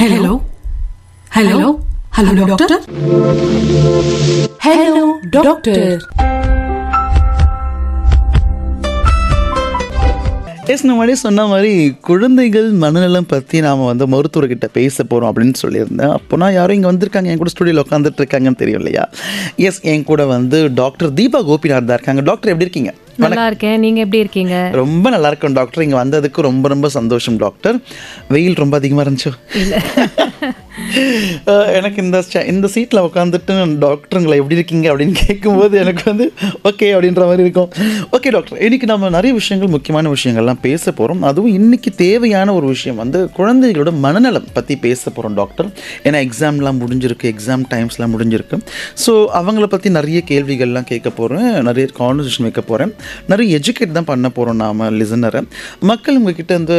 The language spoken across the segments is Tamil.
Hello? Hello? Hello, doctor? Hello, doctor. முன்னாடி சொன்ன மாதிரி குழந்தைகள் மனநலம் பற்றி நாம் வந்து மருத்துவர்கிட்ட பேச போகிறோம் அப்படின்னு சொல்லியிருந்தேன். அப்போனா யாரும் இங்கே வந்திருக்காங்க, என் கூட ஸ்டுடியோவில் உட்காந்துட்டு இருக்காங்கன்னு தெரியும் இல்லையா? எஸ், என் கூட வந்து டாக்டர் தீபா கோபிநாத் தான் இருக்காங்க. டாக்டர் எப்படி இருக்கீங்க? நல்லா இருக்கேன். நீங்க எப்படி இருக்கீங்க? ரொம்ப நல்லா இருக்கும் டாக்டர். இங்கே வந்ததுக்கு ரொம்ப ரொம்ப சந்தோஷம் டாக்டர். வெயில் ரொம்ப அதிகமாக இருந்துச்சோ? எனக்கு இந்த சீட்டில் உட்காந்துட்டு டாக்டருங்களை எப்படி இருக்கீங்க அப்படின்னு கேட்கும்போது எனக்கு வந்து ஓகே அப்படின்ற மாதிரி இருக்கும். ஓகே டாக்டர், இன்றைக்கி நம்ம நிறைய விஷயங்கள், முக்கியமான விஷயங்கள்லாம் பேச போகிறோம். அதுவும் இன்றைக்கி தேவையான ஒரு விஷயம் வந்து குழந்தைகளோட மனநலம் பற்றி பேச போகிறோம் டாக்டர். ஏன்னா எக்ஸாம்லாம் முடிஞ்சிருக்கு, எக்ஸாம் டைம்ஸ்லாம் முடிஞ்சிருக்கு. ஸோ அவங்கள பற்றி நிறைய கேள்விகள்லாம் கேட்க போகிறேன், நிறைய கான்வர்சேஷன் வைக்க போகிறேன், நிறைய எஜுகேட் தான் பண்ண போகிறோம் நாம் லிசனரை. மக்கள் உங்ககிட்ட வந்து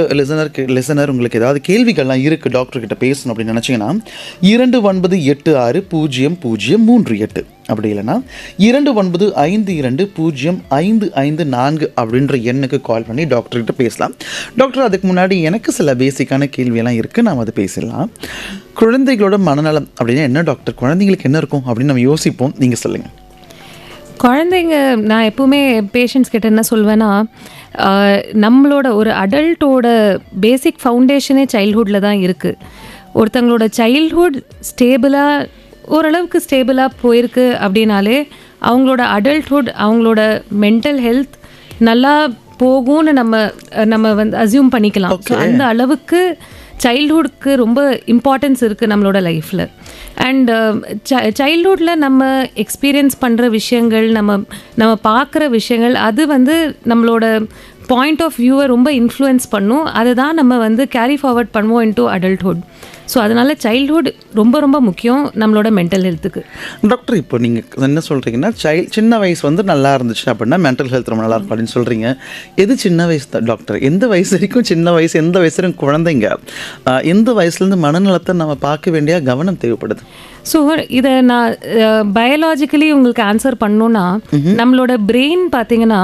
லிசனர் உங்களுக்கு ஏதாவது கேள்விகள்லாம் இருக்குது டாக்டர்கிட்ட பேசணும் அப்படின்னு நினச்சிங்கன்னா 29860038 அப்படி இல்லைன்னா 2952055554 அப்படின்ற எண்ணுக்கு கால் பண்ணி டாக்டர்கிட்ட பேசலாம். டாக்டர், அதுக்கு முன்னாடி எனக்கு சில பேசிக்கான கேள்வியெல்லாம் இருக்குது, நாம் அதை பேசிடலாம். குழந்தைகளோட மனநலம் அப்படின்னா என்ன டாக்டர்? குழந்தைங்களுக்கு என்ன இருக்கும் அப்படின்னு நம்ம யோசிப்போம், நீங்கள் சொல்லுங்கள். குழந்தைங்க, நான் எப்பவுமே பேஷண்ட்ஸ் கிட்ட என்ன சொல்வேன்னா, நம்மளோட ஒரு அடல்ட்டோட பேசிக் ஃபவுண்டேஷனே சைல்ட்ஹுட்டில் தான் இருக்குது. ஒருத்தங்களோட சைல்ட்ஹுட் ஓரளவுக்கு ஸ்டேபிளாக போயிருக்கு அப்படின்னாலே அவங்களோட அடல்ட்ஹுட், அவங்களோட மென்டல் ஹெல்த் நல்லா போகும்னு நம்ம வந்து அசியூம் பண்ணிக்கலாம். ஸோ அந்த அளவுக்கு சைல்ட்ஹுட்க்கு ரொம்ப இம்பார்ட்டன்ஸ் இருக்குது நம்மளோட லைஃப்பில். அண்ட் சைல்ட்ஹுட்டில் நம்ம எக்ஸ்பீரியன்ஸ் பண்ணுற விஷயங்கள், நம்ம பார்க்குற விஷயங்கள், அது வந்து நம்மளோட பாயிண்ட் ஆஃப் வியூவை ரொம்ப இன்ஃப்ளூயன்ஸ் பண்ணும். அதை தான் நம்ம வந்து கேரி ஃபார்வர்ட் பண்ணுவோம் இன்டூ அடல்ட்ஹுட். ஸோ அதனால் சைல்ட்ஹுட் ரொம்ப ரொம்ப முக்கியம் நம்மளோட மென்டல் ஹெல்த்துக்கு. டாக்டர், இப்போ நீங்கள் என்ன சொல்கிறீங்கன்னா, சின்ன வயசு வந்து நல்லா இருந்துச்சு அப்படின்னா மென்டல் ஹெல்த் ரொம்ப நல்லா இருக்கும் அப்படின்னு சொல்கிறீங்க. எது சின்ன வயசு தான் டாக்டர்? எந்த வயசு வரைக்கும் சின்ன வயசு, எந்த வயசு வரைக்கும் குழந்தைங்க, எந்த வயசுலேருந்து மனநலத்தை நம்ம பார்க்க வேண்டிய கவனம் தேவைப்படுது? ஸோ இதை நான் பயாலாஜிக்கலி உங்களுக்கு ஆன்சர் பண்ணணுன்னா, நம்மளோட பிரெயின் பார்த்தீங்கன்னா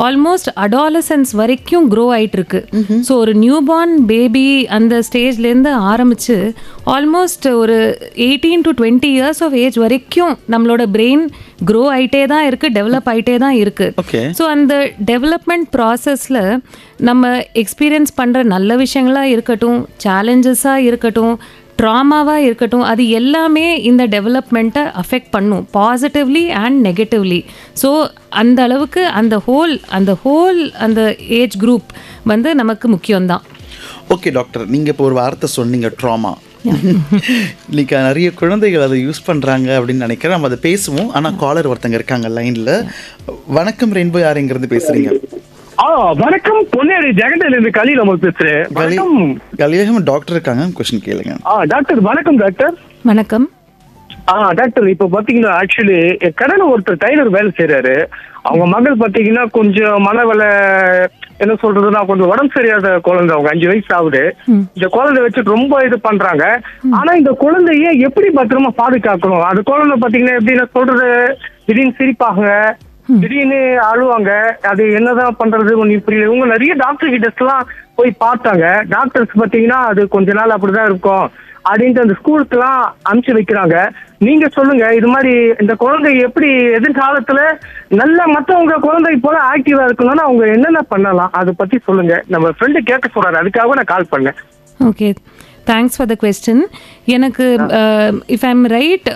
ஆல்மோஸ்ட் அடாலசன்ஸ் வரைக்கும் க்ரோ ஆகிட்டுருக்கு. ஸோ ஒரு நியூபார்ன் பேபி அந்த ஸ்டேஜ்லேருந்து ஆரம்பித்து ஆல்மோஸ்ட் ஒரு 18 to 20 இயர்ஸ் ஆஃப் ஏஜ் வரைக்கும் நம்மளோட பிரெயின் க்ரோ ஆகிட்டே தான் இருக்குது, டெவலப் ஆகிட்டே தான் இருக்குது. ஸோ அந்த டெவலப்மெண்ட் ப்ராசஸில் நம்ம எக்ஸ்பீரியன்ஸ் பண்ணுற நல்ல விஷயங்களாக இருக்கட்டும், சேலஞ்சஸாக இருக்கட்டும், ட்ராமாவாக இருக்கட்டும், அது எல்லாமே இந்த டெவலப்மெண்ட்டை அஃபெக்ட் பண்ணும், பாசிட்டிவ்லி அண்ட் நெகட்டிவ்லி. ஸோ அந்த அளவுக்கு அந்த ஹோல் அந்த ஏஜ் குரூப் வந்து நமக்கு முக்கியம்தான். ஓகே டாக்டர், நீங்கள் இப்போ ஒரு வார்த்தை சொன்னீங்க, ட்ராமா. இன்னைக்கு நிறைய குழந்தைகள் அதை யூஸ் பண்ணுறாங்க அப்படின்னு நினைக்கிறேன். நம்ம அதை பேசுவோம். ஆனால் காலர் ஒருத்தங்க இருக்காங்க லைனில். வணக்கம் ரெயின்போ, யார் எங்கேருந்து பேசுகிறீங்க? வணக்கம், பொன்னேரி ஜெகண்டையில இருந்து கலீல் அமல் பேசுறேன். கலீல் டாக்டர் இருக்காங்க, கொஸ்டின் கேளுங்க. டாக்டர் வணக்கம். டாக்டர் வணக்கம். டாக்டர், இப்ப பாத்தீங்கன்னா ஆக்சுவலி கடனை ஒருத்தர் டைலர் வேலை செய்யறாரு. அவங்க மகள் பாத்தீங்கன்னா கொஞ்சம் மனவள என்ன சொல்றதுன்னா கொஞ்சம் உடம்பு சரியாத குழந்தை, அவங்க 5 வயசு ஆகுது. இந்த குழந்தை வச்சுட்டு ரொம்ப இது பண்றாங்க. ஆனா இந்த குழந்தைய எப்படி பத்திரமா பாதுகாக்கணும்? அது குழந்தை பாத்தீங்கன்னா எப்படி சொல்றது, திடீர்னு சிரிப்பாங்க, திடீர்னு அழுவாங்க. அது என்னதான் பண்றது ஒண்ணு புரியல. இவங்க நிறைய டாக்டர் கிட்ட எல்லாம் போய் பார்த்தாங்க. டாக்டர்ஸ் பாத்தீங்கன்னா அது கொஞ்ச நாள் அப்படிதான் இருக்கும் அப்படின்ட்டு அந்த ஸ்கூலுக்கு எல்லாம் அனுப்பிச்சு வைக்கிறாங்க. நீங்க சொல்லுங்க, இது மாதிரி இந்த குழந்தை எப்படி எதிர்காலத்துல நல்ல மற்றவங்க குழந்தை போல ஆக்டிவா இருக்கணும்னா அவங்க என்னென்ன பண்ணலாம், அதை பத்தி சொல்லுங்க. நம்ம ஃப்ரெண்டு கேட்க சொல்றாரு, அதுக்காக நான் கால் பண்ணேன். Okay, thanks for the question. எனக்கு இஃப் ஐ எம் ரைட்,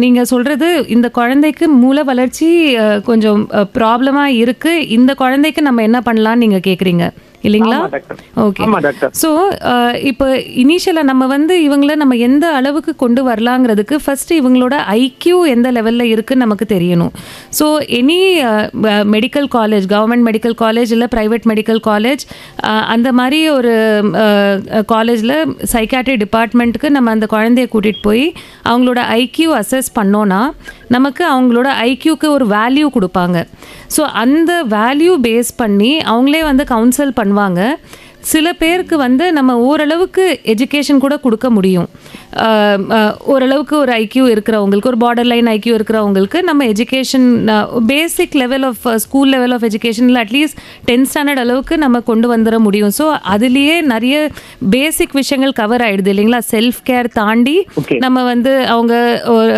நீங்கள் சொல்கிறது இந்த குழந்தைக்கு மூளை வளர்ச்சி கொஞ்சம் ப்ராப்ளமாக இருக்குது, இந்த குழந்தைக்கு நம்ம என்ன பண்ணலான்னு நீங்கள் கேட்குறீங்க இல்லைங்களா? ஓகே. ஸோ இப்போ இனிஷியலாக நம்ம வந்து இவங்கள நம்ம எந்த அளவுக்கு கொண்டு வரலாங்கிறதுக்கு ஃபர்ஸ்ட் இவங்களோட ஐக்யூ எந்த லெவலில் இருக்குன்னு நமக்கு தெரியணும். So any medical college, government medical college இல்லை ப்ரைவேட் மெடிக்கல் காலேஜ், அந்த மாதிரி ஒரு காலேஜில் சைக்காட்ரி டிபார்ட்மெண்ட்டுக்கு நம்ம அந்த குழந்தைய கூட்டிகிட்டு போய் அவங்களோட ஐக்யூ அசஸ் பண்ணோன்னா நமக்கு அவங்களோட ஐக்யூக்கு ஒரு வேல்யூ கொடுப்பாங்க. ஸோ அந்த வேல்யூ பேஸ் பண்ணி அவங்களே வந்து கவுன்சில் பண்ணுவாங்க. சில பேருக்கு வந்து நம்ம ஓரளவுக்கு எஜுகேஷன் கூட கொடுக்க முடியும். ஓரளவுக்கு ஒரு ஐக்யூ இருக்கிறவங்களுக்கு, ஒரு பார்டர் லைன் ஐக்யூ இருக்கிறவங்களுக்கு நம்ம education basic level of school level of எஜுகேஷனில் அட்லீஸ்ட் 10th ஸ்டாண்டர்ட் அளவுக்கு நம்ம கொண்டு வந்துட முடியும். ஸோ அதுலேயே நிறைய பேசிக் விஷயங்கள் கவர் ஆகிடுது இல்லைங்களா. செல்ஃப் கேர் தாண்டி நம்ம வந்து அவங்க ஒரு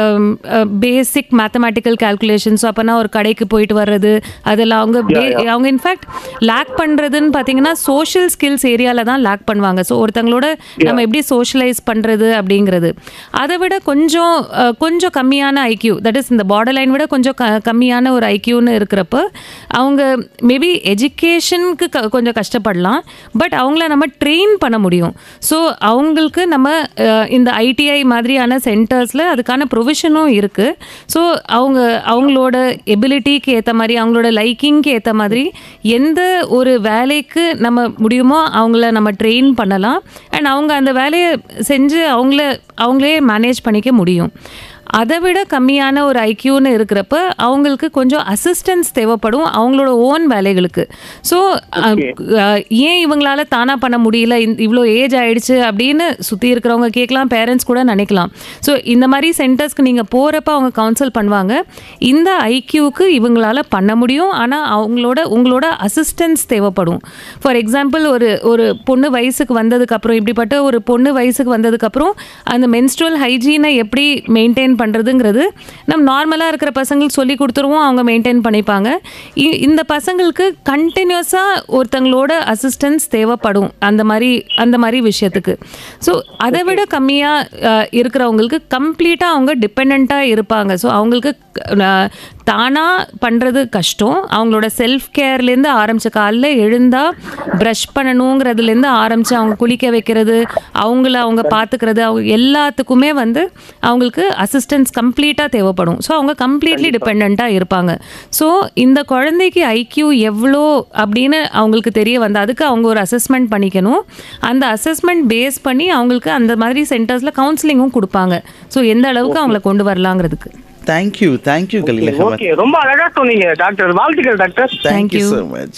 பேசிக் மேத்தமேட்டிக்கல் கால்குலேஷன்ஸ், அப்போனா ஒரு கடைக்கு போயிட்டு வர்றது, அதெல்லாம் அவங்க இன்ஃபேக்ட் லேக் பண்ணுறதுன்னு பார்த்தீங்கன்னா சோஷியல் ஸ்கில்ஸ் ஏரியாவில் தான் லேக் பண்ணுவாங்க. ஸோ ஒருத்தங்களோட நம்ம எப்படி சோஷியலைஸ் பண்ணுறது அப்படிங்கிறது அதை விட கொஞ்சம் கம்மியான ஐக்யூ, தட் இஸ் இந்த பார்டர் லைன் விட கொஞ்சம் கம்மியான ஒரு ஐக்யூன்னு இருக்கிறப்ப அவங்க மேபி எஜுகேஷனுக்கு கொஞ்சம் கஷ்டப்படலாம், பட் அவங்கள நம்ம ட்ரெயின் பண்ண முடியும். ஸோ அவங்களுக்கு நம்ம இந்த ஐடிஐ மாதிரியான சென்டர்ஸில் அதுக்கான ப்ரொவிஷனும் இருக்குது. ஸோ அவங்களோட எபிலிட்டிக்கு ஏற்ற மாதிரி, அவங்களோட லைக்கிங்க்கு ஏற்ற மாதிரி எந்த ஒரு வேலைக்கு நம்ம முடியுமோ அவங்கள நம்ம ட்ரெயின் பண்ணலாம். அண்ட் அவங்க அந்த வேலையை செஞ்சு அவங்களே மேனேஜ் பண்ணிக்க முடியும். அதை விட கம்மியான ஒரு ஐக்யூன்னு இருக்கிறப்ப அவங்களுக்கு கொஞ்சம் அசிஸ்டன்ஸ் தேவைப்படும் அவங்களோட ஓன் வேலைகளுக்கு. ஸோ ஏன் இவங்களால தானாக பண்ண முடியல, இவ்வளோ ஏஜ் ஆகிடுச்சு அப்படின்னு சுற்றி இருக்கிறவங்க கேட்கலாம், பேரண்ட்ஸ் கூட நினைக்கலாம். ஸோ இந்த மாதிரி சென்டர்ஸ்க்கு நீங்கள் போகிறப்ப அவங்க கவுன்சில் பண்ணுவாங்க, இந்த ஐக்யூக்கு இவங்களால பண்ண முடியும், ஆனால் உங்களோட அசிஸ்டன்ஸ் தேவைப்படும். ஃபார் எக்ஸாம்பிள் ஒரு பொண்ணு வயசுக்கு வந்ததுக்கப்புறம், இப்படிப்பட்ட ஒரு பொண்ணு வயசுக்கு வந்ததுக்கப்புறம் அந்த மென்ஸ்ட்ரல் ஹைஜீனை எப்படி மெயின்டைன் பண்ணுறதுங்கிறது நம்ம நார்மலாக இருக்கிற பசங்களுக்கு சொல்லி கொடுத்துருவோம், அவங்க மெயின்டைன் பண்ணிப்பாங்க. இந்த பசங்களுக்கு கண்டினியூஸாக ஒருத்தங்களோட அசிஸ்டன்ஸ் தேவைப்படும் அந்த மாதிரி விஷயத்துக்கு. ஸோ அதை விட கம்மியாக இருக்கிறவங்களுக்கு கம்ப்ளீட்டாக அவங்க டிபெண்ட்டாக இருப்பாங்க. ஸோ அவங்களுக்கு தானாக பண்ணுறது கஷ்டம். அவங்களோட செல்ஃப் கேர்லேருந்து ஆரம்பித்த, காலைல எழுந்தால் ப்ரஷ் பண்ணணுங்கிறதுலேருந்து ஆரம்பித்து அவங்க குளிக்க வைக்கிறது, அவங்க பார்த்துக்கிறது, அவங்க எல்லாத்துக்குமே வந்து அவங்களுக்கு அசிஸ்டன்ஸ் கம்ப்ளீட்டாக தேவைப்படும். ஸோ அவங்க கம்ப்ளீட்லி டிபெண்ட்டாக இருப்பாங்க. ஸோ இந்த குழந்தைக்கு ஐக்யூ எவ்வளோ அப்படின்னு அவங்களுக்கு தெரிய வந்து அதுக்கு அவங்க ஒரு அசஸ்மெண்ட் பண்ணிக்கணும். அந்த அசஸ்மெண்ட் பேஸ் பண்ணி அவங்களுக்கு அந்த மாதிரி சென்டர்ஸில் கவுன்சிலிங்கும் கொடுப்பாங்க. ஸோ எந்த அளவுக்கு அவங்கள கொண்டு வரலாங்கிறதுக்கு. தேங்க்யூ கலீல் அஹமத். ஓகே, ரொம்ப அழகா சொன்னீங்க டாக்டர். வாழ்த்துக்கள் doctor. Thank you so much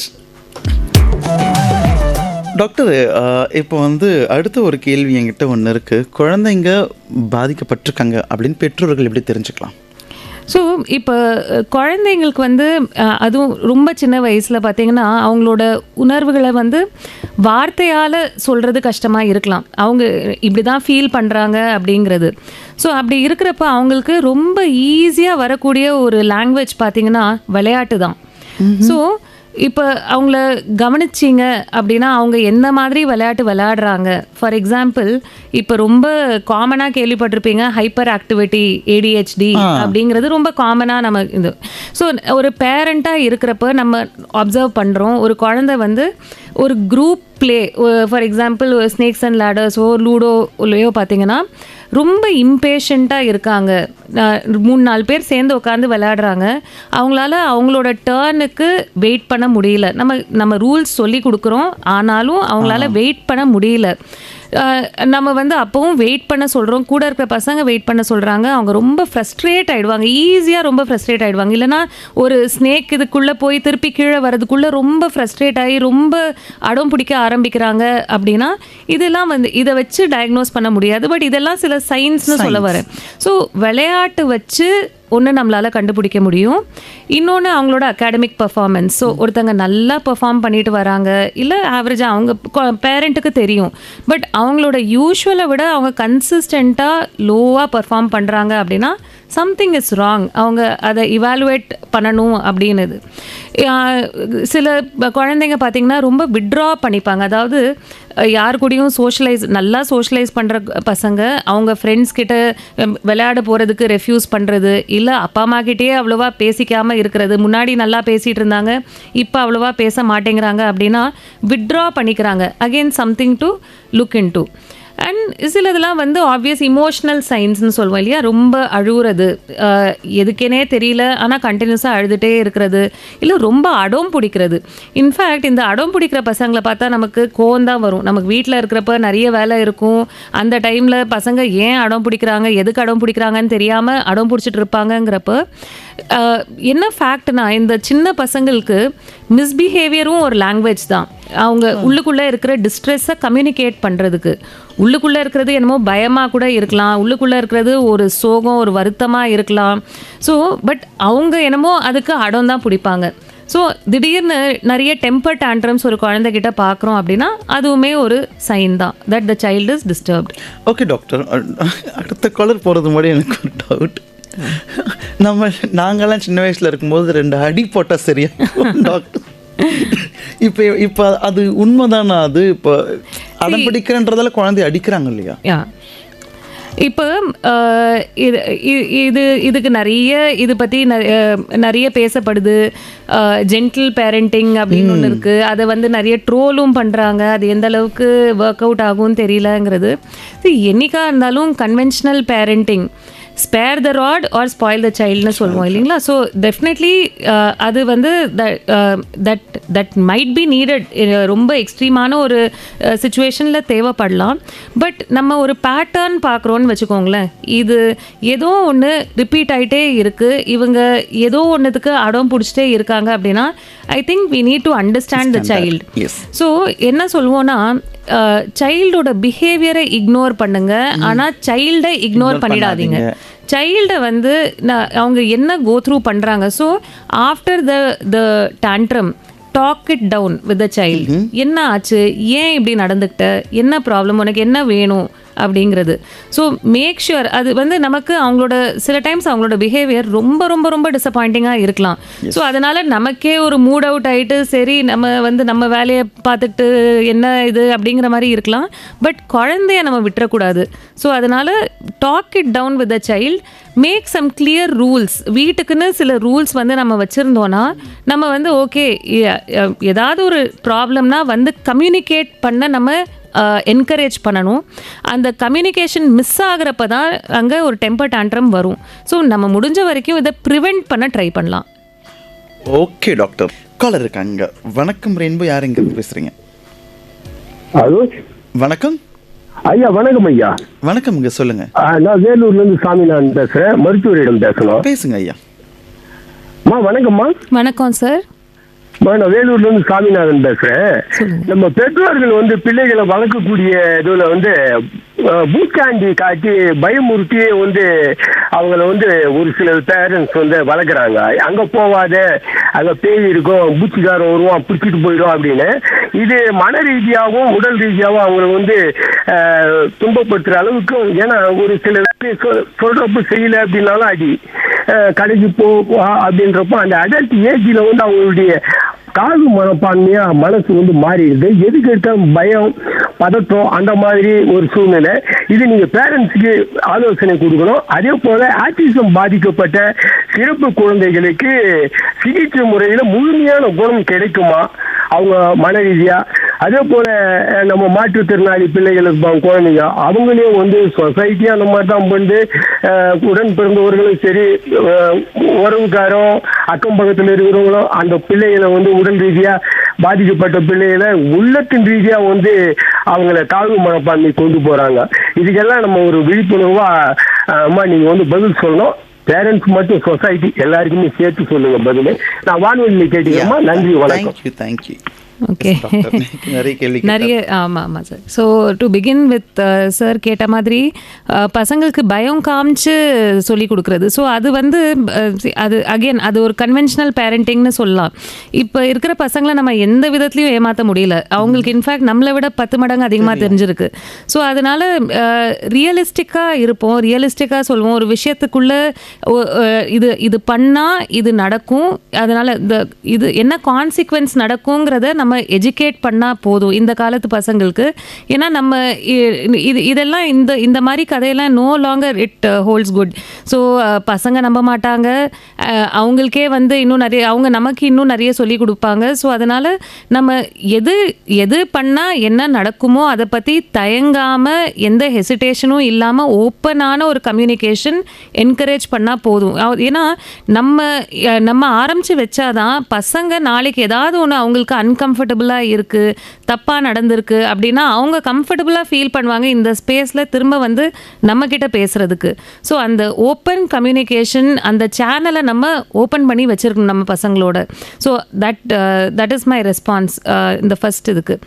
doctor. இப்போ வந்து அடுத்த ஒரு கேள்வி என்கிட்ட ஒன்று இருக்குது. குழந்தைங்க பாதிக்கப்பட்டிருக்காங்க அப்படின்னு பெற்றோர்கள் எப்படி தெரிஞ்சுக்கலாம்? ஸோ இப்போ குழந்தைங்களுக்கு வந்து அதுவும் ரொம்ப சின்ன வயசில் பார்த்திங்கன்னா அவங்களோட உணர்வுகளை வந்து வார்த்தையால் சொல்கிறது கஷ்டமாக இருக்கலாம். அவங்க இப்படி தான் ஃபீல் பண்ணுறாங்க அப்படிங்கிறது. ஸோ அப்படி இருக்கிறப்ப அவங்களுக்கு ரொம்ப ஈஸியாக வரக்கூடிய ஒரு லாங்குவேஜ் பார்த்திங்கன்னா விளையாட்டு தான். ஸோ இப்போ அவங்கள கவனிச்சிங்க அப்படின்னா அவங்க எந்த மாதிரி விளையாட்டு விளையாடுறாங்க. ஃபார் எக்ஸாம்பிள் இப்போ ரொம்ப காமனாக கேள்விப்பட்டிருப்பீங்க ஹைப்பர் ஆக்டிவிட்டி, ADHD அப்படிங்கிறது ரொம்ப காமனாக நம்ம இது. ஸோ ஒரு பேரண்ட்டாக இருக்கிறப்ப நம்ம அப்சர்வ் பண்ணுறோம், ஒரு குழந்தை வந்து ஒரு group play, for example snakes and லேடர்ஸோ லூடோலையோ பார்த்தீங்கன்னா ரொம்ப இம்பேஷண்ட்டாக இருக்காங்க. 3-4 பேர் சேர்ந்து உட்காந்து விளையாடுறாங்க, அவங்களால அவங்களோட டர்னுக்கு வெயிட் பண்ண முடியல. நம்ம ரூல்ஸ் சொல்லி கொடுக்குறோம், ஆனாலும் அவங்களால வெயிட் பண்ண முடியல. நம்ம வந்து அப்போவும் வெயிட் பண்ண சொல்கிறோம், கூட இருக்கிற பசங்க வெயிட் பண்ண சொல்கிறாங்க. அவங்க ரொம்ப ஃப்ரஸ்ட்ரேட் ஆகிடுவாங்க, ஈஸியாக ரொம்ப ஃப்ரஸ்ட்ரேட் ஆகிடுவாங்க. இல்லைனா ஒரு ஸ்னேக் இதுக்குள்ளே போய் திருப்பி கீழே வரதுக்குள்ளே ரொம்ப ஃப்ரஸ்ட்ரேட் ஆகி ரொம்ப அடம் பிடிக்க ஆரம்பிக்கிறாங்க. அப்படின்னா இதெல்லாம் வந்து இதை வச்சு டயக்னோஸ் பண்ண முடியாது, பட் இதெல்லாம் சில சயின்ஸ்னு சொல்ல வரேன். ஸோ விளையாட்டு வச்சு ஒன்று நம்மளால் கண்டுபிடிக்க முடியும். இன்னொன்று அவங்களோட அகாடமிக் பர்ஃபார்மன்ஸ். ஸோ ஒருத்தங்க நல்லா பெர்ஃபார்ம் பண்ணிட்டு வராங்க, இல்லை ஆவரேஜாக அவங்க பேரண்ட்டுக்கு தெரியும், பட் அவங்களோட யூஷுவலை விட அவங்க கன்சிஸ்டண்ட்டாக லோவாக பெர்ஃபார்ம் பண்ணுறாங்க அப்படின்னா சம்திங் இஸ் ராங். அவங்க அதை இவாலுவேட் பண்ணணும் அப்படின்னுது. சில குழந்தைங்க பார்த்திங்கன்னா ரொம்ப விட்ரா பண்ணிப்பாங்க. அதாவது யார் கூடயும் நல்லா சோஷலைஸ் பண்ணுற பசங்க அவங்க ஃப்ரெண்ட்ஸ் கிட்ட விளையாட போகிறதுக்கு ரெஃப்யூஸ் பண்ணுறது, இல்லை அப்பா அம்மா கிட்டேயே அவ்வளோவா பேசிக்காமல் இருக்கிறது. முன்னாடி நல்லா பேசிகிட்டு இருந்தாங்க, இப்போ அவ்வளோவா பேச மாட்டேங்கிறாங்க அப்படின்னா விட்ரா பண்ணிக்கிறாங்க. Again something to look in to. And சிலதெல்லாம் வந்து ஆப்வியஸ் இமோஷ்னல் சைன்ஸ்னு சொல்லுவோம் இல்லையா, ரொம்ப அழுகுறது, எதுக்கேனே தெரியல ஆனால் கண்டினியூஸாக அழுதுகிட்டே இருக்கிறது, இல்லை ரொம்ப அடம் பிடிக்கிறது. இன்ஃபேக்ட் இந்த அடம் பிடிக்கிற பசங்களை பார்த்தா நமக்கு கோவம் தான் வரும். நமக்கு வீட்டில் இருக்கிறப்ப நிறைய வேலை இருக்கும், அந்த டைமில் பசங்க ஏன் அடம் பிடிக்கிறாங்க, எதுக்கு அடம் பிடிக்கிறாங்கன்னு தெரியாமல் அடம் பிடிச்சிட்டு இருப்பாங்கங்கிறப்ப என்ன ஃபேக்ட்னா இந்த சின்ன பசங்களுக்கு மிஸ்பிஹேவியரும் ஒரு லாங்குவேஜ் தான். அவங்க உள்ளுக்குள்ளே இருக்கிற டிஸ்ட்ரெஸ்ஸை கம்யூனிகேட் பண்ணுறதுக்கு. உள்ளுக்குள்ளே இருக்கிறது என்னமோ பயமாக கூட இருக்கலாம், உள்ளுக்குள்ளே இருக்கிறது ஒரு சோகம் ஒரு வருத்தமாக இருக்கலாம். ஸோ பட் அவங்க என்னமோ அதுக்கு அடம் தான் பிடிப்பாங்க. ஸோ திடீர்னு நிறைய டெம்பர் டேண்ட்ரம்ஸ் ஒரு குழந்தைகிட்ட பார்க்குறோம் அப்படின்னா அதுவுமே ஒரு சைன் தான் that the child is disturbed. Okay doctor, அடுத்த காலர் போகிறது முன்னாடி எனக்கு ஒரு டவுட். நாங்கள்லாம் சின்ன வயசில் இருக்கும்போது 2 அடி போட்டால் சரியா டாக்டர்? இப்போ அது உண்மைதானா? அது இப்போ அடம் பிடிக்கிறன்றதால குழந்தைய அடிக்கிறாங்க இல்லையா? இப்போ இதுக்கு நிறைய இது பற்றி நிறைய பேசப்படுது. ஜென்டில் பேரண்டிங் அப்படின்னு ஒன்று இருக்குது. அதை வந்து நிறைய ட்ரோலும் பண்ணுறாங்க. அது எந்த அளவுக்கு ஒர்க் அவுட் ஆகும்னு தெரியலங்கிறது. என்னைக்காக இருந்தாலும் conventional parenting spare the rod or spoil the சைல்டுன்னு சொல்லுவோம் இல்லைங்களா? ஸோ டெஃபினெட்லி அது வந்து தட் மைட் பி நீடட். ரொம்ப எக்ஸ்ட்ரீமான ஒரு சுச்சுவேஷனில் தேவைப்படலாம். பட் நம்ம ஒரு பேட்டர்ன் பார்க்குறோன்னு வச்சுக்கோங்களேன். இது ஏதோ ஒன்று ரிப்பீட் ஆகிட்டே இருக்குது, இவங்க ஏதோ ஒன்றுத்துக்கு அடம் பிடிச்சிட்டே இருக்காங்க அப்படின்னா I think we need to understand the child. So என்ன சொல்லுவோன்னா, சைல்டோட பிஹேவியரை இக்னோர் பண்ணுங்க, ஆனால் சைல்டை இக்னோர் பண்ணிடாதீங்க. சைல்டை வந்து அவங்க என்ன கோ த்ரூ பண்ணுறாங்க. So after the tantrum talk it down with the child. என்ன ஆச்சு, ஏன் இப்படி நடந்துக்கிட்ட, என்ன ப்ராப்ளம், உனக்கு என்ன வேணும் அப்படிங்கிறது. ஸோ மேக் ஷுர் அது வந்து நமக்கு அவங்களோட சில டைம்ஸ் அவங்களோட பிஹேவியர் ரொம்ப ரொம்ப ரொம்ப டிசப்பாயிண்டிங்காக இருக்கலாம். ஸோ அதனால் நமக்கே ஒரு மூட் அவுட் ஆகிட்டு சரி நம்ம வந்து நம்ம வேலையை பார்த்துட்டு என்ன இது அப்படிங்கிற மாதிரி இருக்கலாம். பட் குழந்தைய நம்ம விட்டுறக்கூடாது. ஸோ அதனால் talk it down with the child. Make some clear rules. வீட்டுக்குன்னு சில ரூல்ஸ் வந்து நம்ம வச்சுருந்தோன்னா நம்ம வந்து ஓகே ஏதாவது ஒரு ப்ராப்ளம்னா வந்து கம்யூனிகேட் பண்ண நம்ம என்கரேஜ் பண்ணணும். அந்த கம்யூனிகேஷன் மிஸ் ஆகிறப்ப தான் அங்கே ஒரு டெம்பர் டேண்ட்ரம் வரும். ஸோ நம்ம முடிஞ்ச வரைக்கும் இதை ப்ரிவெண்ட் பண்ண ட்ரை பண்ணலாம். ஓகே டாக்டர், காலர் இருக்காங்க. வணக்கம் ரெயின்போ, யார் எங்க பேசுறீங்க? ஹலோ வணக்கம் ஐயா. வணக்கம் ஐயா. வணக்கம், இங்க சொல்லுங்க. நான் வேலூர்லேருந்து சாமிநாதன் பேசுகிறேன். மருத்துவரிடம் பேசணும். பேசுங்க ஐயா. வணக்கம்மா. வணக்கம் சார். நான் வேலூர்லேருந்து சாமிநாதன் பேசுகிறேன். நம்ம பெற்றோர்கள் வந்து பிள்ளைகளை வளர்க்கக்கூடிய இதில் வந்து பூச்சாண்டி காட்டி பயமுறுத்தி வந்து அவங்கள வந்து ஒரு சில பேரண்ட்ஸ் வந்து வளர்க்குறாங்க. அங்கே போவாத, அங்கே பேய் இருக்கும், பூச்சிக்காரன் வருவான் பிடிச்சிட்டு போயிடும் அப்படின்னு. இது மன ரீதியாகவும் உடல் ரீதியாகவும் அவங்கள வந்து துன்பப்படுத்துகிற அளவுக்கு. ஏன்னா ஒரு சில சொல்கிறப்ப செய்யலை அப்படின்னாலும் அடி, கடைக்கு போ அப்படின்றப்போ அந்த அடல்ட் ஏஜில் வந்து அவங்களுடைய தாழ்வு மனப்பான்மையா மனசு வந்து மாறிடுது. எதுக்கு எடுத்தாலும் பயம், பதட்டம், அந்த மாதிரி ஒரு சூழ்நிலை. இது நீங்க பேரண்ட்ஸுக்கு ஆலோசனை கொடுக்கணும். அதே போல ஆட்டிசம் பாதிக்கப்பட்ட சிறப்பு குழந்தைகளுக்கு சிகிச்சை முறையில முழுமையான குணம் கிடைக்குமா அவங்க மன ரீதியா? அதே போல நம்ம மாற்றுத்திறனாளி பிள்ளைகளுக்கு குழந்தைங்க அவங்களையும் வந்து சொசைட்டி அந்த மாதிரி தான் வந்து உடன் பிறந்தவர்களும் சரி, உறவுக்காரும் அக்கம் பக்கத்தில் இருக்கிறவங்களும் அந்த பிள்ளைகளை வந்து உடல் ரீதியா பாதிக்கப்பட்ட பிள்ளைகளை உள்ளத்தின் ரீதியா வந்து அவங்கள தாழ்வு மனப்பான்மை கொண்டு போறாங்க. இதுக்கெல்லாம் நம்ம ஒரு விழிப்புணர்வா நீங்க வந்து பதில் சொல்லணும். பேரண்ட்ஸ் மட்டும் சொசைட்டி எல்லாருக்குமே சேர்த்து சொல்லுங்க பதில். நான் வானொலியில் கேட்டீங்கம்மா. நன்றி, வணக்கம். தேங்க்யூ. ஓகே, நிறைய ஆமாம் sir. So to begin with sir கேட்ட மாதிரி பசங்களுக்கு பயம் காமிச்சு சொல்லி கொடுக்குறது. ஸோ அது வந்து அது அகெயின் அது ஒரு கன்வென்ஷனல் பேரண்டிங்னு சொல்லலாம். இப்போ இருக்கிற பசங்களை நம்ம எந்த விதத்துலையும் ஏமாற்ற முடியல. அவங்களுக்கு இன்ஃபேக்ட் நம்மளை விட 10 மடங்கு அதிகமாக தெரிஞ்சிருக்கு. ஸோ அதனால் ரியலிஸ்டிக்காக இருப்போம், ரியலிஸ்டிக்காக சொல்லுவோம். ஒரு விஷயத்துக்குள்ளே இது பண்ணால் இது நடக்கும், அதனால் இது என்ன கான்சிக்வன்ஸ் நடக்குங்கிறத நம்ம எஜுகேட் பண்ணால் போதும் இந்த காலத்து பசங்களுக்கு. ஏன்னா நம்ம இதெல்லாம் இந்த மாதிரி கதையெல்லாம் no longer it holds good. So பசங்க நம்ப மாட்டாங்க, அவங்களுக்கே வந்து இன்னும் நிறைய அவங்க நமக்கு இன்னும் நிறைய சொல்லி கொடுப்பாங்க. ஸோ அதனால் நம்ம எது பண்ணால் என்ன நடக்குமோ அதை பற்றி தயங்காமல் எந்த ஹெசிடேஷனும் இல்லாமல் ஓப்பனான ஒரு கம்யூனிகேஷன் என்கரேஜ் பண்ணால் போதும். ஏன்னா நம்ம ஆரம்பித்து வச்சாதான் பசங்க நாளைக்கு ஏதாவது ஒன்று அவங்களுக்கு அன்கம்ஃபர்டபுளாக இருக்குது, தப்பாக நடந்திருக்கு அப்படின்னா அவங்க கம்ஃபர்டபுளாக ஃபீல் பண்ணுவாங்க இந்த ஸ்பேஸில் திரும்ப வந்து நம்மக்கிட்ட பேசுகிறதுக்கு. ஸோ அந்த ஓப்பன் கம்யூனிகேஷன், அந்த சேனலை நம்ம ஓப்பன் பண்ணி வச்சுருக்கணும் நம்ம பசங்களோட. So that is my response இந்த ஃபர்ஸ்ட் இதுக்கு.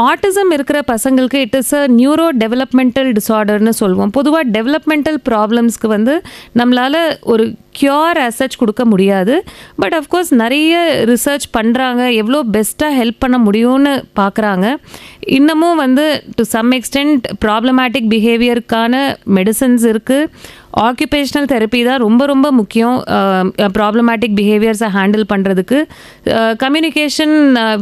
ஆட்டிசம் இருக்கிற பசங்களுக்கு it is a neuro developmental டிஸார்டர்னு சொல்லுவோம். பொதுவாக டெவலப்மெண்டல் ப்ராப்ளம்ஸ்க்கு வந்து நம்மளால் ஒரு க்யூர் அசச் கொடுக்க முடியாது. பட் அஃப்கோர்ஸ் நிறைய ரிசர்ச் பண்ணுறாங்க, எவ்வளோ பெஸ்ட்டாக ஹெல்ப் பண்ண முடியும்னு பார்க்குறாங்க. இன்னமும் வந்து டு சம் எக்ஸ்டென்ட் ப்ராப்ளமேட்டிக் பிஹேவியருக்கான மெடிசன்ஸ் இருக்குது. ஆக்குபேஷ்னல் தெரப்பி தான் ரொம்ப ரொம்ப முக்கியம் ப்ராப்ளமேட்டிக் பிஹேவியர்ஸை ஹேண்டில் பண்ணுறதுக்கு. கம்யூனிகேஷன்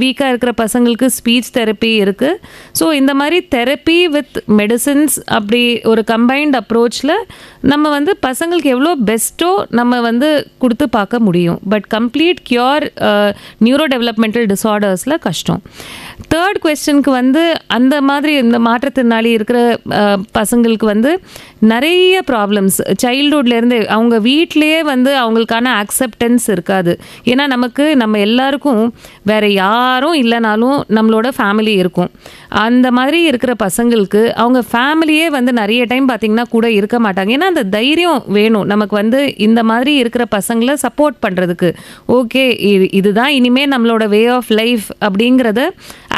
வீக்காக இருக்கிற பசங்களுக்கு ஸ்பீச் தெரப்பி இருக்குது. ஸோ இந்த மாதிரி தெரப்பி வித் மெடிசன்ஸ் அப்படி ஒரு கம்பைன்ட் அப்ரோச்சில் நம்ம வந்து பசங்களுக்கு எவ்வளோ பெஸ்ட்டோ நம்ம வந்து கொடுத்து பார்க்க முடியும். But complete cure neuro developmental டிஸார்டர்ஸில் கஷ்டம். தேர்ட் கொஸ்டினுக்கு வந்து அந்த மாதிரி இந்த மாற்றுத்திறனாளி இருக்கிற பசங்களுக்கு வந்து நிறைய ப்ராப்ளம்ஸ் சைல்ட்ஹுட்லேருந்து அவங்க வீட்டிலையே வந்து அவங்களுக்கான அக்செப்டன்ஸ் இருக்காது. ஏன்னா நம்ம எல்லாருக்கும் வேறு யாரும் இல்லைனாலும் நம்மளோட ஃபேமிலி இருக்கும். அந்த மாதிரி இருக்கிற பசங்களுக்கு அவங்க ஃபேமிலியே வந்து நிறைய டைம் பார்த்திங்கன்னா கூட இருக்க மாட்டாங்க. ஏன்னா அந்த தைரியம் வேணும் நமக்கு வந்து இந்த மாதிரி இருக்கிற பசங்களை சப்போர்ட் பண்ணுறதுக்கு. ஓகே, இதுதான் இனிமேல் நம்மளோட வே ஆஃப் லைஃப் அப்படிங்கிறத